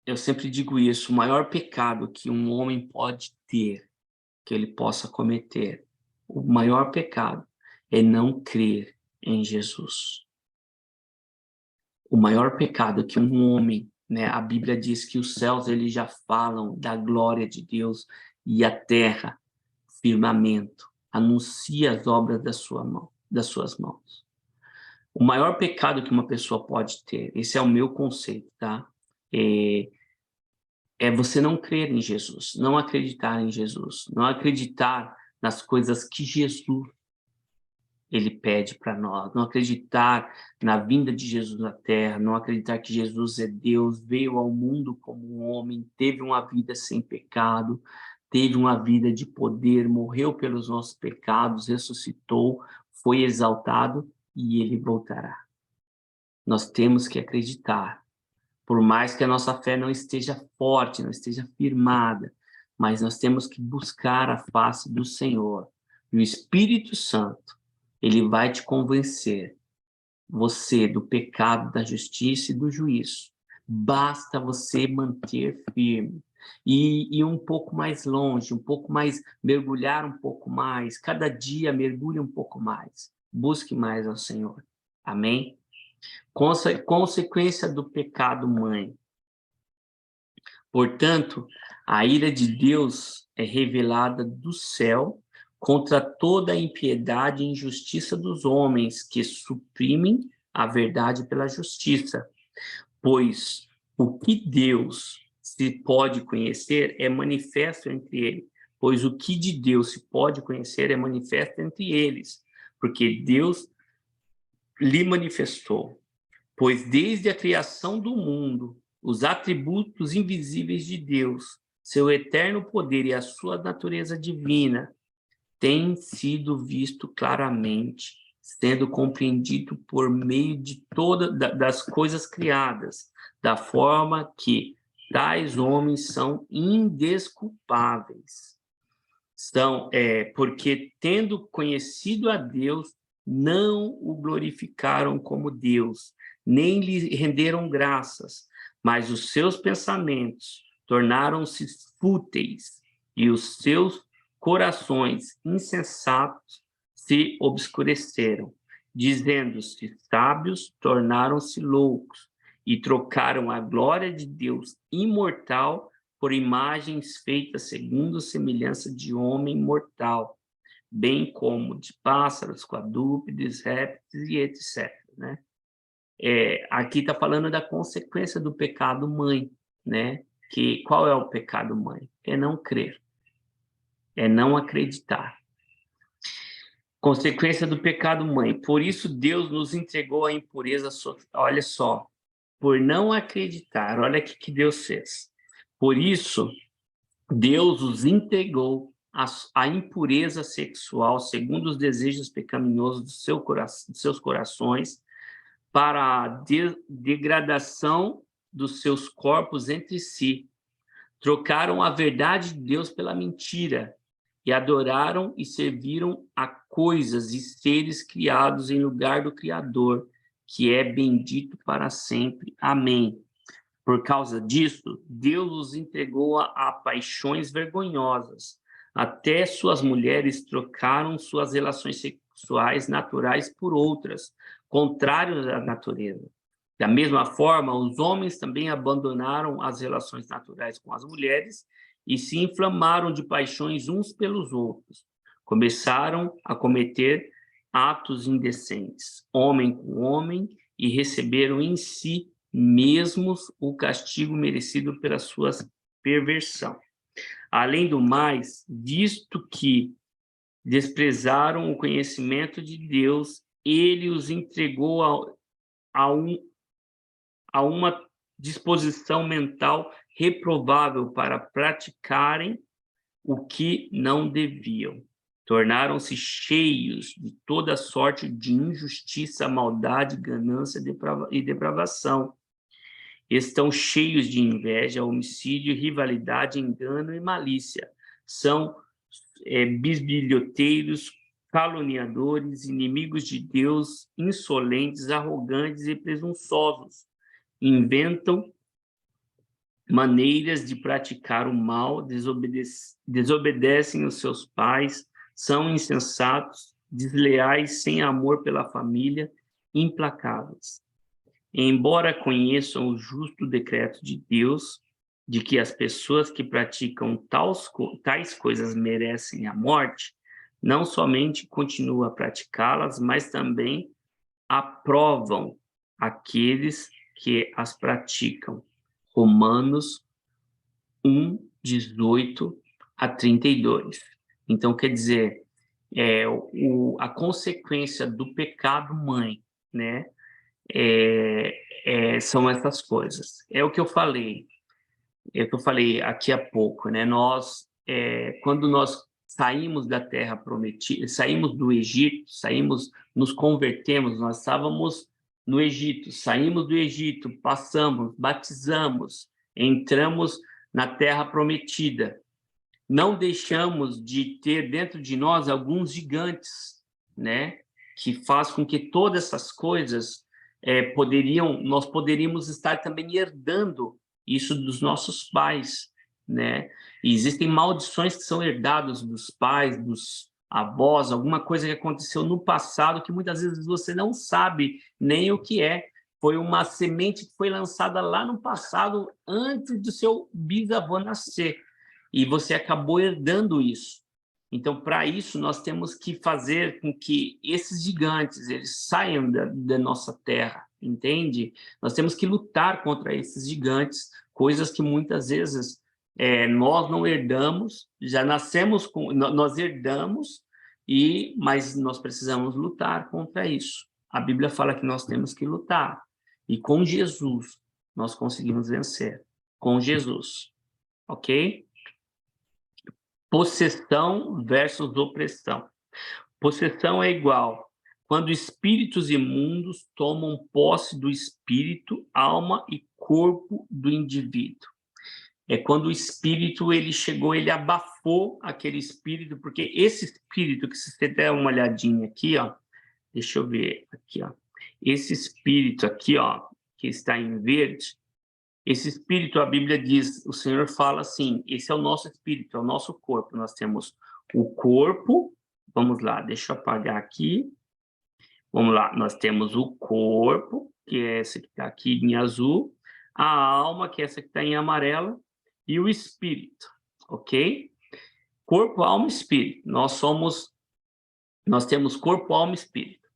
[SPEAKER 1] eu sempre digo isso, o maior pecado que um homem pode ter, que ele possa cometer, o maior pecado é não crer em Jesus. O maior pecado que um homem, né, a Bíblia diz que os céus eles já falam da glória de Deus e a terra, firmamento, anuncia as obras da sua mão, das suas mãos. O maior pecado que uma pessoa pode ter, esse é o meu conceito, tá? É você não crer em Jesus, não acreditar em Jesus, não acreditar nas coisas que Jesus ele pede para nós, não acreditar na vinda de Jesus na Terra, não acreditar que Jesus é Deus, veio ao mundo como um homem, teve uma vida sem pecado, teve uma vida de poder, morreu pelos nossos pecados, ressuscitou, foi exaltado e ele voltará. Nós temos que acreditar, por mais que a nossa fé não esteja forte, não esteja firmada, mas nós temos que buscar a face do Senhor. E o Espírito Santo, ele vai te convencer, você, do pecado, da justiça e do juízo. Basta você manter firme. E ir um pouco mais longe, um pouco mais, mergulhar um pouco mais. Cada dia mergulhe um pouco mais. Busque mais ao Senhor. Amém? Consequência do pecado, mãe. Portanto, a ira de Deus é revelada do céu contra toda a impiedade e injustiça dos homens que suprimem a verdade pela justiça. Pois o que Deus se pode conhecer é manifesto entre eles. Pois o que de Deus se pode conhecer é manifesto entre eles, porque Deus lhe manifestou. Pois desde a criação do mundo, os atributos invisíveis de Deus, seu eterno poder e a sua natureza divina, têm sido visto claramente, sendo compreendido por meio de todas das coisas criadas, da forma que tais homens são indesculpáveis. Porque, tendo conhecido a Deus, não o glorificaram como Deus, nem lhe renderam graças, mas os seus pensamentos tornaram-se fúteis e os seus corações insensatos se obscureceram. Dizendo-se sábios, tornaram-se loucos e trocaram a glória de Deus imortal por imagens feitas segundo a semelhança de homem mortal, bem como de pássaros, quadrúpedes, répteis e etc. Né? Aqui está falando da consequência do pecado mãe, né? Qual é o pecado mãe? É não crer, é não acreditar. Consequência do pecado mãe. Por isso Deus nos entregou a impureza. Olha só, por não acreditar, olha o que Deus fez. Por isso Deus os entregou à impureza sexual, segundo os desejos pecaminosos de seus corações, para a degradação dos seus corpos entre si. Trocaram a verdade de Deus pela mentira e adoraram e serviram a coisas e seres criados em lugar do Criador, que é bendito para sempre. Amém. Por causa disso, Deus os entregou a paixões vergonhosas. Até suas mulheres trocaram suas relações sexuais naturais por outras, contrárias à natureza. Da mesma forma, os homens também abandonaram as relações naturais com as mulheres e se inflamaram de paixões uns pelos outros. Começaram a cometer atos indecentes, homem com homem, e receberam em si mesmos o castigo merecido pela sua perversão. Além do mais, visto que desprezaram o conhecimento de Deus, ele os entregou a uma disposição mental reprovável para praticarem o que não deviam. Tornaram-se cheios de toda sorte de injustiça, maldade, ganância e depravação. Estão cheios de inveja, homicídio, rivalidade, engano e malícia. São bisbilhoteiros, caluniadores, inimigos de Deus, insolentes, arrogantes e presunçosos. Inventam maneiras de praticar o mal, desobedecem aos seus pais, são insensatos, desleais, sem amor pela família, implacáveis. Embora conheçam o justo decreto de Deus, de que as pessoas que praticam tais coisas merecem a morte, não somente continuam a praticá-las, mas também aprovam aqueles que as praticam. Romanos 1, 18 a 32. Então, quer dizer, a consequência do pecado mãe, né? São essas coisas. É o que eu falei aqui há pouco, né? Quando nós saímos da terra prometida, saímos do Egito, nos convertemos, nós estávamos no Egito, saímos do Egito, passamos, batizamos, entramos na terra prometida. Não deixamos de ter dentro de nós alguns gigantes, né? Que faz com que todas essas coisas nós poderíamos estar também herdando isso dos nossos pais, né? E existem maldições que são herdadas dos pais, dos avós, alguma coisa que aconteceu no passado que muitas vezes você não sabe nem o que é. Foi uma semente que foi lançada lá no passado, antes do seu bisavô nascer, e você acabou herdando isso. Então, para isso, nós temos que fazer com que esses gigantes eles saiam da nossa terra, entende? Nós temos que lutar contra esses gigantes, coisas que muitas vezes nós não herdamos, já nascemos com... Nós herdamos, mas nós precisamos lutar contra isso. A Bíblia fala que nós temos que lutar. E com Jesus, nós conseguimos vencer. Com Jesus. Ok? Possessão versus opressão. Possessão é igual quando espíritos imundos tomam posse do espírito, alma e corpo do indivíduo. É quando o espírito ele abafou aquele espírito, porque esse espírito, que se você der uma olhadinha aqui, ó, deixa eu ver aqui, ó, esse espírito aqui, ó, que está em verde, esse espírito, a Bíblia diz, o Senhor fala assim, esse é o nosso espírito, é o nosso corpo. Nós temos o corpo, vamos lá, deixa eu apagar aqui. Vamos lá, nós temos o corpo, que é essa que está aqui em azul, a alma, que é essa que está em amarela, e o espírito, ok? Corpo, alma e espírito. Nós temos corpo, alma e espírito.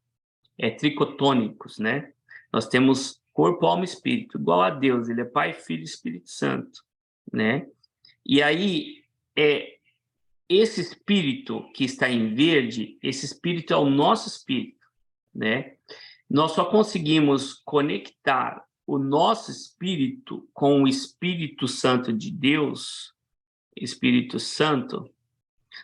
[SPEAKER 1] Tricotônicos, né? Nós temos corpo, alma e espírito, igual a Deus, ele é Pai, Filho e Espírito Santo, né? E aí, esse espírito que está em verde, esse espírito é o nosso espírito, né? Nós só conseguimos conectar o nosso espírito com o Espírito Santo de Deus, Espírito Santo,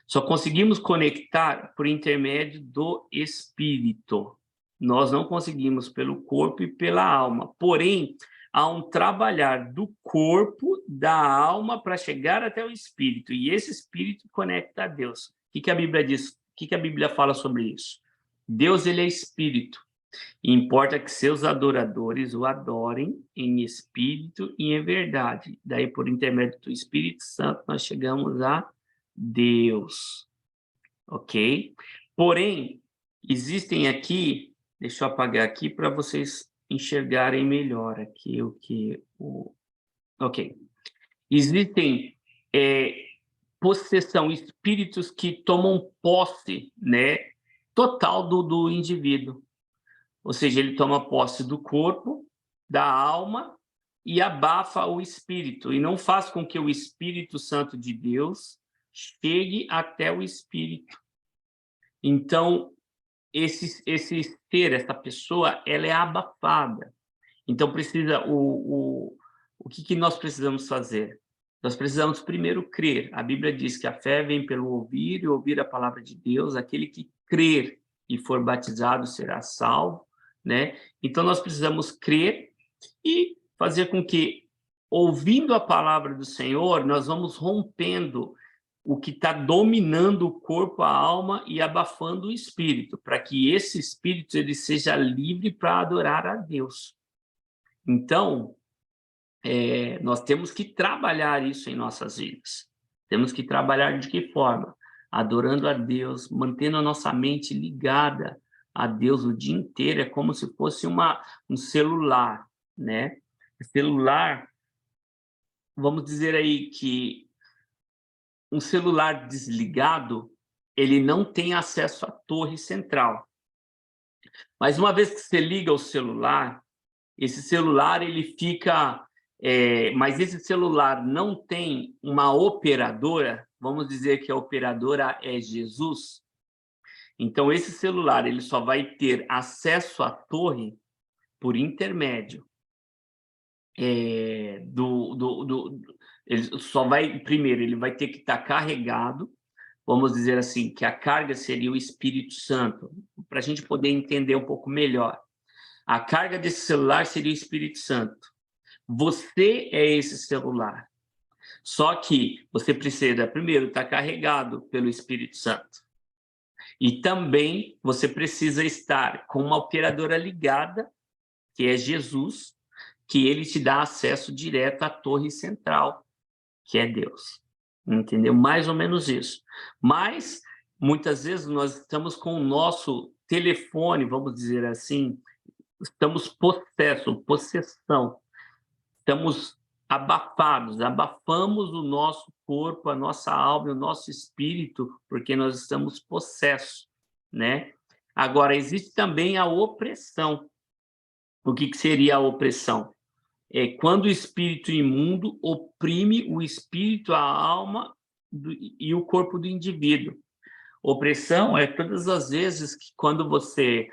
[SPEAKER 1] só conseguimos conectar por intermédio do Espírito. Nós não conseguimos pelo corpo e pela alma. Porém, há um trabalhar do corpo, da alma, para chegar até o Espírito. E esse Espírito conecta a Deus. O que a Bíblia diz? O que a Bíblia fala sobre isso? Deus, ele é Espírito. E importa que seus adoradores o adorem em espírito e em verdade. Daí, por intermédio do Espírito Santo, nós chegamos a Deus. Ok? Porém, existem aqui, deixa eu apagar aqui para vocês enxergarem melhor aqui ok. Existem possessão, espíritos que tomam posse, né, total do indivíduo. Ou seja, ele toma posse do corpo, da alma e abafa o espírito, e não faz com que o Espírito Santo de Deus chegue até o espírito. Então, esse ser, essa pessoa, ela é abafada. Então, o que nós precisamos fazer? Nós precisamos primeiro crer. A Bíblia diz que a fé vem pelo ouvir e ouvir a palavra de Deus. Aquele que crer e for batizado será salvo, né? Então, nós precisamos crer e fazer com que, ouvindo a palavra do Senhor, nós vamos rompendo o que está dominando o corpo, a alma e abafando o espírito, para que esse espírito ele seja livre para adorar a Deus. Então, nós temos que trabalhar isso em nossas vidas. Temos que trabalhar de que forma? Adorando a Deus, mantendo a nossa mente ligada a Deus o dia inteiro. É como se fosse um celular, né? O celular, vamos dizer aí que um celular desligado, ele não tem acesso à torre central. Mas uma vez que você liga o celular, esse celular ele fica... mas esse celular não tem uma operadora, vamos dizer que a operadora é Jesus. Então, esse celular ele só vai ter acesso à torre por intermédio ele só vai... Primeiro, ele vai ter que estar carregado. Vamos dizer assim, que a carga seria o Espírito Santo, para a gente poder entender um pouco melhor. A carga desse celular seria o Espírito Santo. Você é esse celular. Só que você precisa, primeiro, estar carregado pelo Espírito Santo. E também você precisa estar com uma operadora ligada, que é Jesus, que ele te dá acesso direto à torre central, que é Deus. Entendeu? Mais ou menos isso. Mas, muitas vezes, nós estamos com o nosso telefone, vamos dizer assim, estamos possessão. Estamos abafados, abafamos o nosso corpo, a nossa alma, o nosso espírito, porque nós estamos possessos, né? Agora, existe também a opressão. O que seria a opressão? É quando o espírito imundo oprime o espírito, a alma e o corpo do indivíduo. Opressão é todas as vezes que quando você,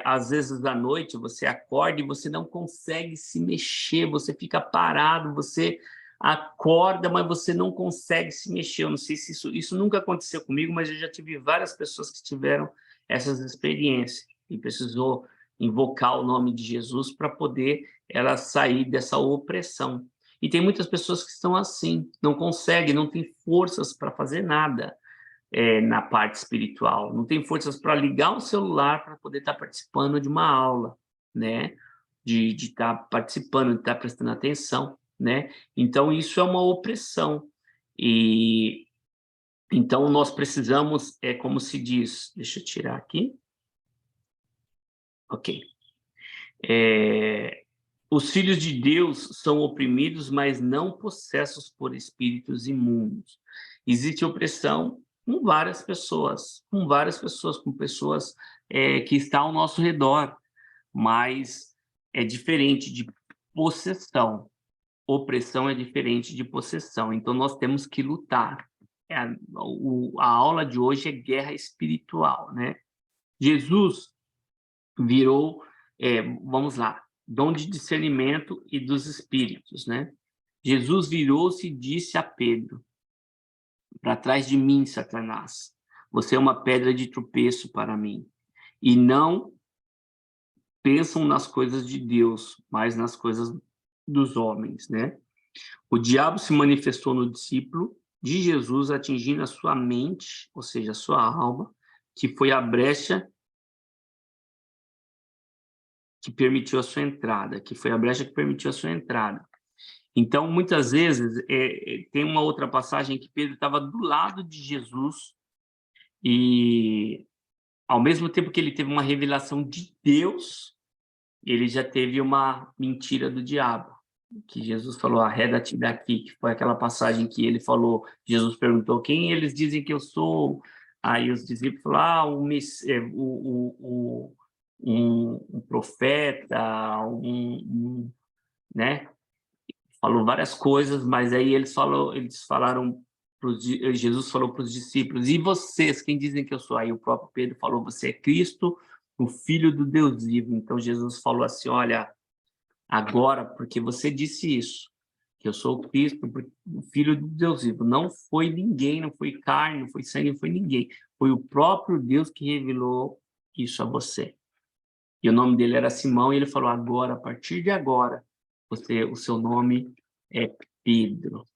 [SPEAKER 1] às vezes à noite, você acorda e você não consegue se mexer, você fica parado, você acorda, mas você não consegue se mexer. Eu não sei se isso nunca aconteceu comigo, mas eu já tive várias pessoas que tiveram essas experiências e precisou invocar o nome de Jesus para poder ela sair dessa opressão. E tem muitas pessoas que estão assim, não conseguem, não têm forças para fazer nada. Na parte espiritual, não tem forças para ligar o celular para poder estar participando de uma aula, né? De estar participando, de estar prestando atenção, né? Então, isso é uma opressão. E então, nós precisamos, como se diz, deixa eu tirar aqui. Ok. Os filhos de Deus são oprimidos, mas não possessos por espíritos imundos. Existe opressão com várias pessoas, com pessoas que estão ao nosso redor, mas é diferente de possessão. Opressão é diferente de possessão, então nós temos que lutar. A aula de hoje é guerra espiritual, né? Jesus virou, vamos lá, dom de discernimento e dos espíritos, né? Jesus virou-se e disse a Pedro: para trás de mim, Satanás, você é uma pedra de tropeço para mim. E não pensam nas coisas de Deus, mas nas coisas dos homens, né? O diabo se manifestou no discípulo de Jesus, atingindo a sua mente, ou seja, a sua alma, que foi a brecha que permitiu a sua entrada, Então, muitas vezes, tem uma outra passagem que Pedro estava do lado de Jesus e, ao mesmo tempo que ele teve uma revelação de Deus, ele já teve uma mentira do diabo, que Jesus falou: arreda-te daqui, que foi aquela passagem que ele falou, Jesus perguntou: quem eles dizem que eu sou? Aí os discípulos falaram, um profeta, né? Falou várias coisas, mas aí eles falaram, Jesus falou para os discípulos, e vocês, quem dizem que eu sou? Aí o próprio Pedro falou, você é Cristo, o Filho do Deus vivo. Então Jesus falou assim, olha, agora, porque você disse isso, que eu sou o Cristo, o Filho do Deus vivo, não foi ninguém, não foi carne, não foi sangue, não foi ninguém, foi o próprio Deus que revelou isso a você. E o nome dele era Simão, e ele falou, agora, a partir de agora, o seu nome é Pedro,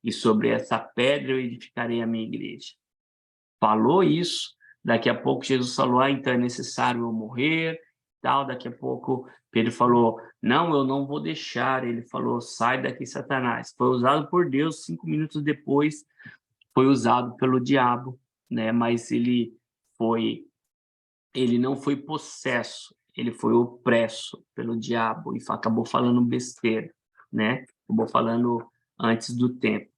[SPEAKER 1] e sobre essa pedra eu edificarei a minha igreja. Falou isso, daqui a pouco Jesus falou, então é necessário eu morrer, tal, daqui a pouco Pedro falou, não, eu não vou deixar, ele falou, sai daqui, Satanás. Foi usado por Deus, 5 minutos depois, foi usado pelo diabo, né? Mas ele não foi possesso, ele foi opresso pelo diabo e acabou falando besteira, né? Acabou falando antes do tempo.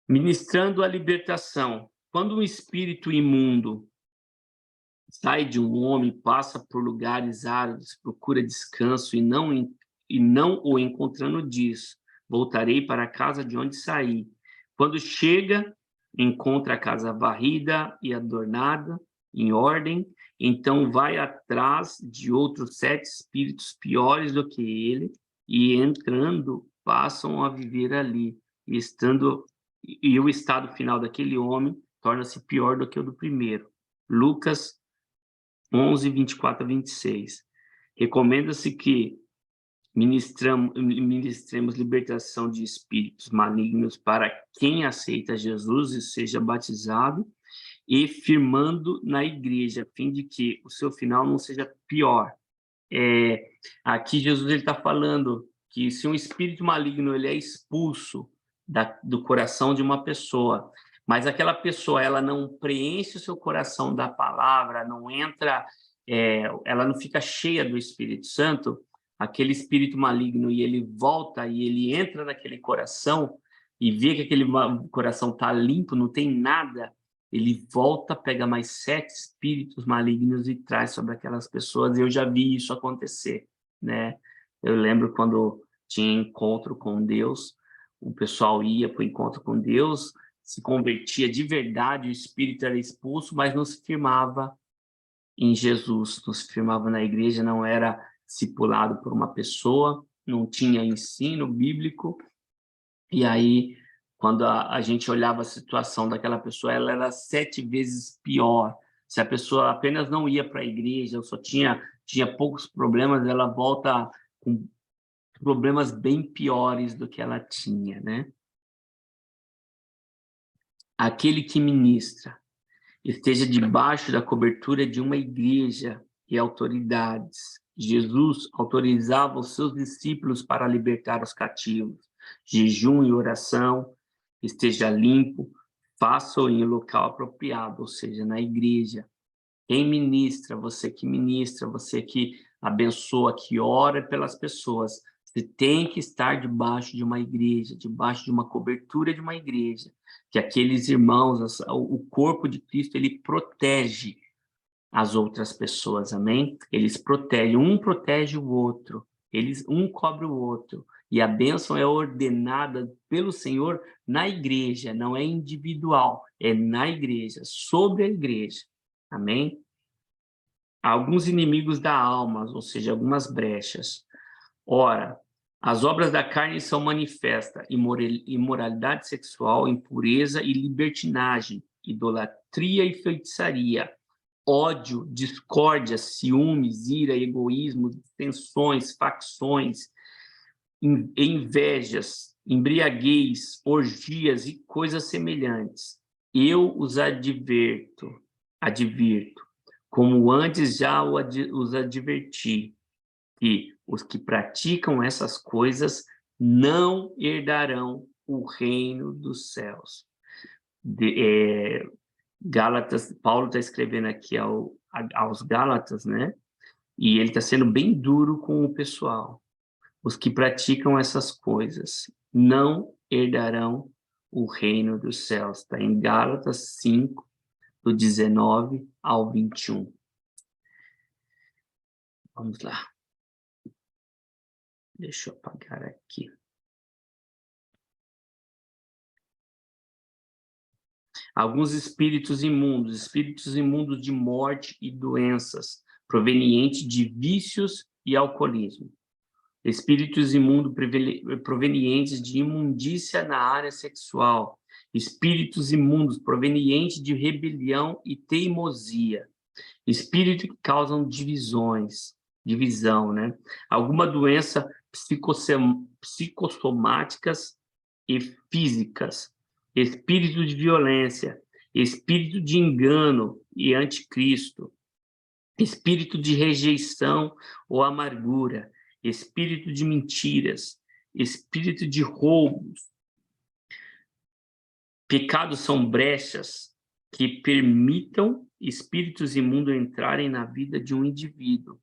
[SPEAKER 1] Ministrando a libertação. Quando um espírito imundo sai de um homem, passa por lugares áridos, procura descanso e não o encontrando diz, voltarei para a casa de onde saí. Quando chega, encontra a casa varrida e adornada, em ordem, então vai atrás de outros 7 espíritos piores do que ele, e entrando, passam a viver ali, e o estado final daquele homem torna-se pior do que o do primeiro. Lucas 11, 24 a 26. Recomenda-se que ministremos libertação de espíritos malignos para quem aceita Jesus e seja batizado, e firmando na igreja, a fim de que o seu final não seja pior. Aqui Jesus está falando que se um espírito maligno ele é expulso do coração de uma pessoa, mas aquela pessoa ela não preenche o seu coração da palavra, não entra, ela não fica cheia do Espírito Santo, aquele espírito maligno e ele volta e ele entra naquele coração e vê que aquele coração está limpo, não tem nada, ele volta, pega mais 7 espíritos malignos e traz sobre aquelas pessoas, e eu já vi isso acontecer, né? Eu lembro quando tinha encontro com Deus, o pessoal ia para o encontro com Deus, se convertia de verdade, o espírito era expulso, mas não se firmava em Jesus, não se firmava na igreja, não era discipulado por uma pessoa, não tinha ensino bíblico, e aí quando a gente olhava a situação daquela pessoa, ela era 7 vezes pior. Se a pessoa apenas não ia para a igreja, ou só tinha poucos problemas, ela volta com problemas bem piores do que ela tinha, né? Aquele que ministra esteja debaixo da cobertura de uma igreja e autoridades. Jesus autorizava os seus discípulos para libertar os cativos. Jejum e oração, esteja limpo, faça-o em local apropriado, ou seja, na igreja. Quem ministra, você que abençoa, que ora pelas pessoas, você tem que estar debaixo de uma igreja, debaixo de uma cobertura de uma igreja, que aqueles irmãos, o corpo de Cristo, ele protege as outras pessoas, amém? Eles protegem, um protege o outro, um cobre o outro, e a bênção é ordenada pelo Senhor na igreja, não é individual, é na igreja, sobre a igreja, amém? Alguns inimigos da alma, ou seja, algumas brechas. Ora, as obras da carne são manifestas: imoralidade sexual, impureza e libertinagem, idolatria e feitiçaria, ódio, discórdia, ciúmes, ira, egoísmo, tensões, facções, invejas, embriaguez, orgias e coisas semelhantes. Eu os advirto, como antes já os adverti, que os que praticam essas coisas não herdarão o reino dos céus. Gálatas, Paulo está escrevendo aqui aos Gálatas, né? E ele está sendo bem duro com o pessoal. Os que praticam essas coisas não herdarão o reino dos céus. Está em Gálatas 5, do 19 ao 21. Vamos lá. Deixa eu apagar aqui. Alguns espíritos imundos de morte e doenças, provenientes de vícios e alcoolismo. Espíritos imundos provenientes de imundícia na área sexual. Espíritos imundos provenientes de rebelião e teimosia. Espíritos que causam divisão, né? Alguma doença psicossomáticas e físicas, espírito de violência, espírito de engano e anticristo, espírito de rejeição ou amargura, espírito de mentiras, espírito de roubos. Pecados são brechas que permitam espíritos imundos entrarem na vida de um indivíduo.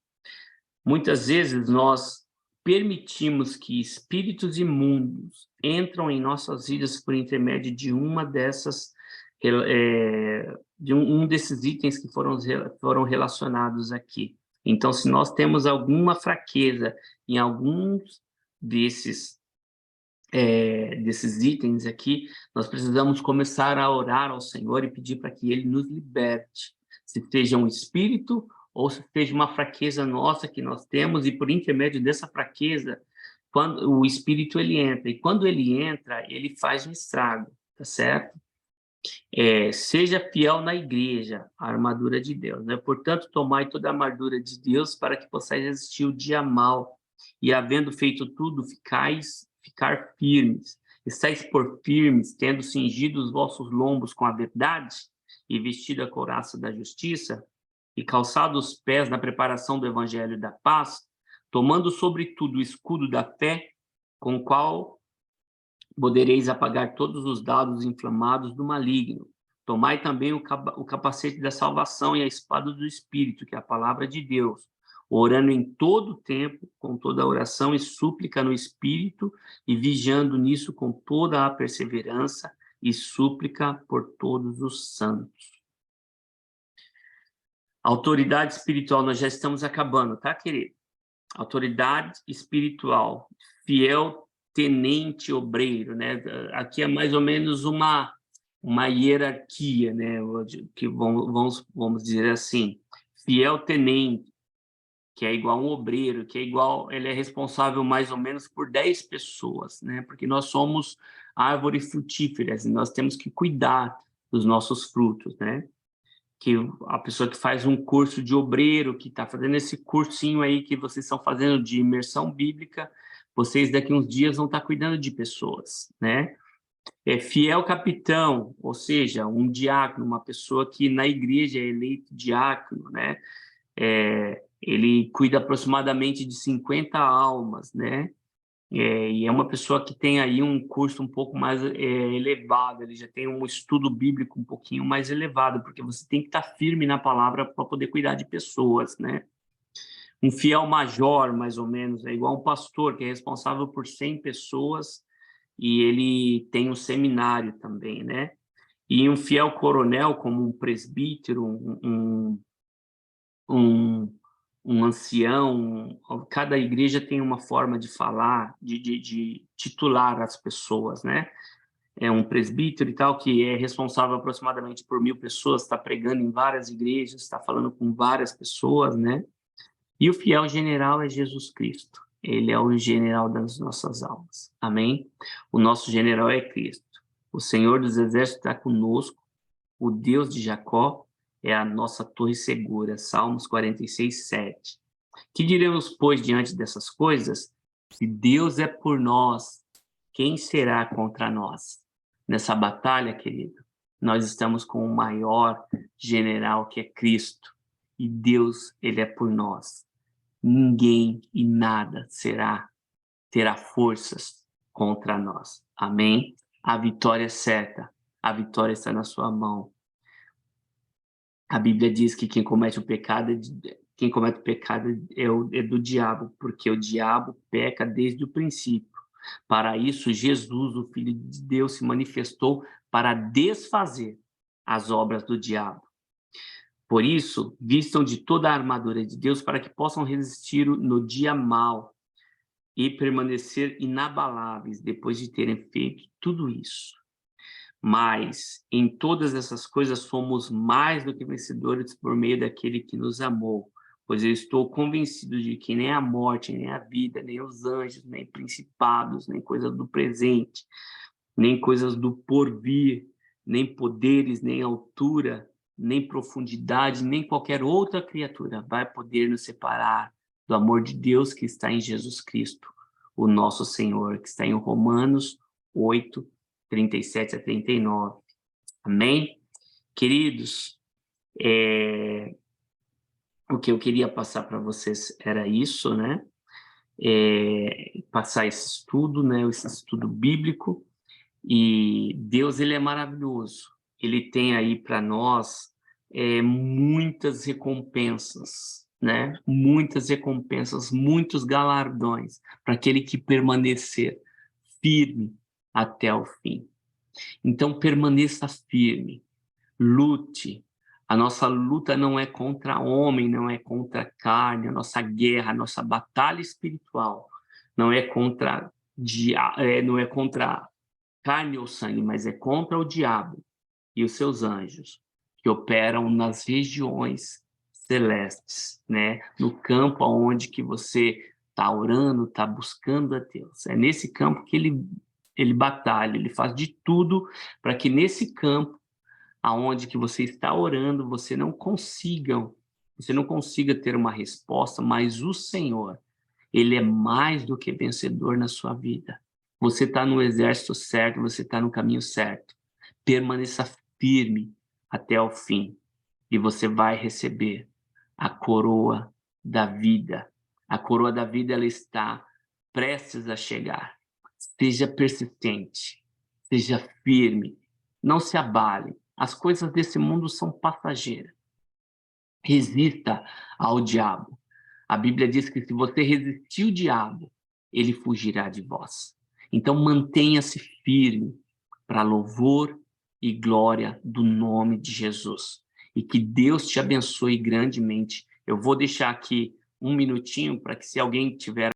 [SPEAKER 1] Muitas vezes nós permitimos que espíritos imundos entram em nossas vidas por intermédio de uma dessas, de um desses itens que foram relacionados aqui. Então, se nós temos alguma fraqueza em alguns desses itens aqui, nós precisamos começar a orar ao Senhor e pedir para que Ele nos liberte, se seja um espírito ou se seja uma fraqueza nossa que nós temos, e por intermédio dessa fraqueza, quando o espírito ele entra, e quando ele entra, ele faz um estrago, tá certo? Seja fiel na igreja, a armadura de Deus, né? Portanto, tomai toda a armadura de Deus para que possais resistir o dia mal, e havendo feito tudo, ficar firmes. Estais por firmes, tendo cingido os vossos lombos com a verdade, e vestido a couraça da justiça, e calçado os pés na preparação do evangelho da paz, tomando sobretudo o escudo da fé, com o qual podereis apagar todos os dardos inflamados do maligno. Tomai também o capacete da salvação e a espada do Espírito, que é a palavra de Deus, orando em todo o tempo, com toda oração e súplica no Espírito, e vigiando nisso com toda a perseverança e súplica por todos os santos. Autoridade espiritual, nós já estamos acabando, tá, querido? Autoridade espiritual, fiel tenente obreiro, né? Aqui é mais ou menos uma hierarquia, né? Que vamos dizer assim, fiel tenente, que é igual a um obreiro, ele é responsável mais ou menos por 10 pessoas, né? Porque nós somos árvores frutíferas e nós temos que cuidar dos nossos frutos, né? Que a pessoa que faz um curso de obreiro, que está fazendo esse cursinho aí que vocês estão fazendo de imersão bíblica, vocês daqui uns dias vão estar cuidando de pessoas, né? Fiel capitão, ou seja, um diácono, uma pessoa que na igreja é eleito diácono, né? Ele cuida aproximadamente de 50 almas, né? E é uma pessoa que tem aí um curso um pouco mais elevado, ele já tem um estudo bíblico um pouquinho mais elevado, porque você tem que estar firme na palavra para poder cuidar de pessoas, né? Um fiel major, mais ou menos, é igual um pastor que é responsável por 100 pessoas e ele tem um seminário também, né? E um fiel coronel, como um presbítero, um ancião, cada igreja tem uma forma de falar, de titular as pessoas, né? Um presbítero e tal, que é responsável aproximadamente por 1.000 pessoas, está pregando em várias igrejas, está falando com várias pessoas, né? E o fiel general é Jesus Cristo. Ele é o general das nossas almas. Amém? O nosso general é Cristo. O Senhor dos Exércitos está conosco. O Deus de Jacó é a nossa torre segura. Salmos 46, 7. Que diremos, pois, diante dessas coisas? Se Deus é por nós, quem será contra nós? Nessa batalha, querido, nós estamos com o maior general, que é Cristo. E Deus, ele é por nós. Ninguém e nada terá forças contra nós. Amém? A vitória é certa. A vitória está na sua mão. A Bíblia diz que quem comete o pecado é do diabo, porque o diabo peca desde o princípio. Para isso, Jesus, o Filho de Deus, se manifestou para desfazer as obras do diabo. Por isso, vistam de toda a armadura de Deus para que possam resistir no dia mau e permanecer inabaláveis depois de terem feito tudo isso. Mas em todas essas coisas somos mais do que vencedores por meio daquele que nos amou, pois eu estou convencido de que nem a morte, nem a vida, nem os anjos, nem principados, nem coisas do presente, nem coisas do porvir, nem poderes, nem altura, nem profundidade, nem qualquer outra criatura vai poder nos separar do amor de Deus que está em Jesus Cristo, o nosso Senhor, que está em Romanos 8, 37 a 39. Amém? Queridos, o que eu queria passar para vocês era isso, né? Passar esse estudo, né? Esse estudo bíblico. E Deus, ele é maravilhoso. Ele tem aí para nós muitas recompensas, né? Muitas recompensas, muitos galardões para aquele que permanecer firme até o fim. Então, permaneça firme, lute. A nossa luta não é contra homem, não é contra carne, a nossa guerra, a nossa batalha espiritual não é contra carne ou sangue, mas é contra o diabo e os seus anjos que operam nas regiões celestes, né? No campo onde que você está orando, está buscando a Deus. É nesse campo que ele batalha, ele faz de tudo para que nesse campo aonde que você está orando, você não consiga ter uma resposta, mas o Senhor, ele é mais do que vencedor na sua vida. Você está no exército certo, você está no caminho certo. Permaneça firme até o fim e você vai receber a coroa da vida. A coroa da vida, ela está prestes a chegar. Seja persistente, seja firme, não se abale. As coisas desse mundo são passageiras. Resista ao diabo. A Bíblia diz que se você resistir o diabo, ele fugirá de vós. Então mantenha-se firme para louvor e glória do nome de Jesus. E que Deus te abençoe grandemente. Eu vou deixar aqui um minutinho para que se alguém tiver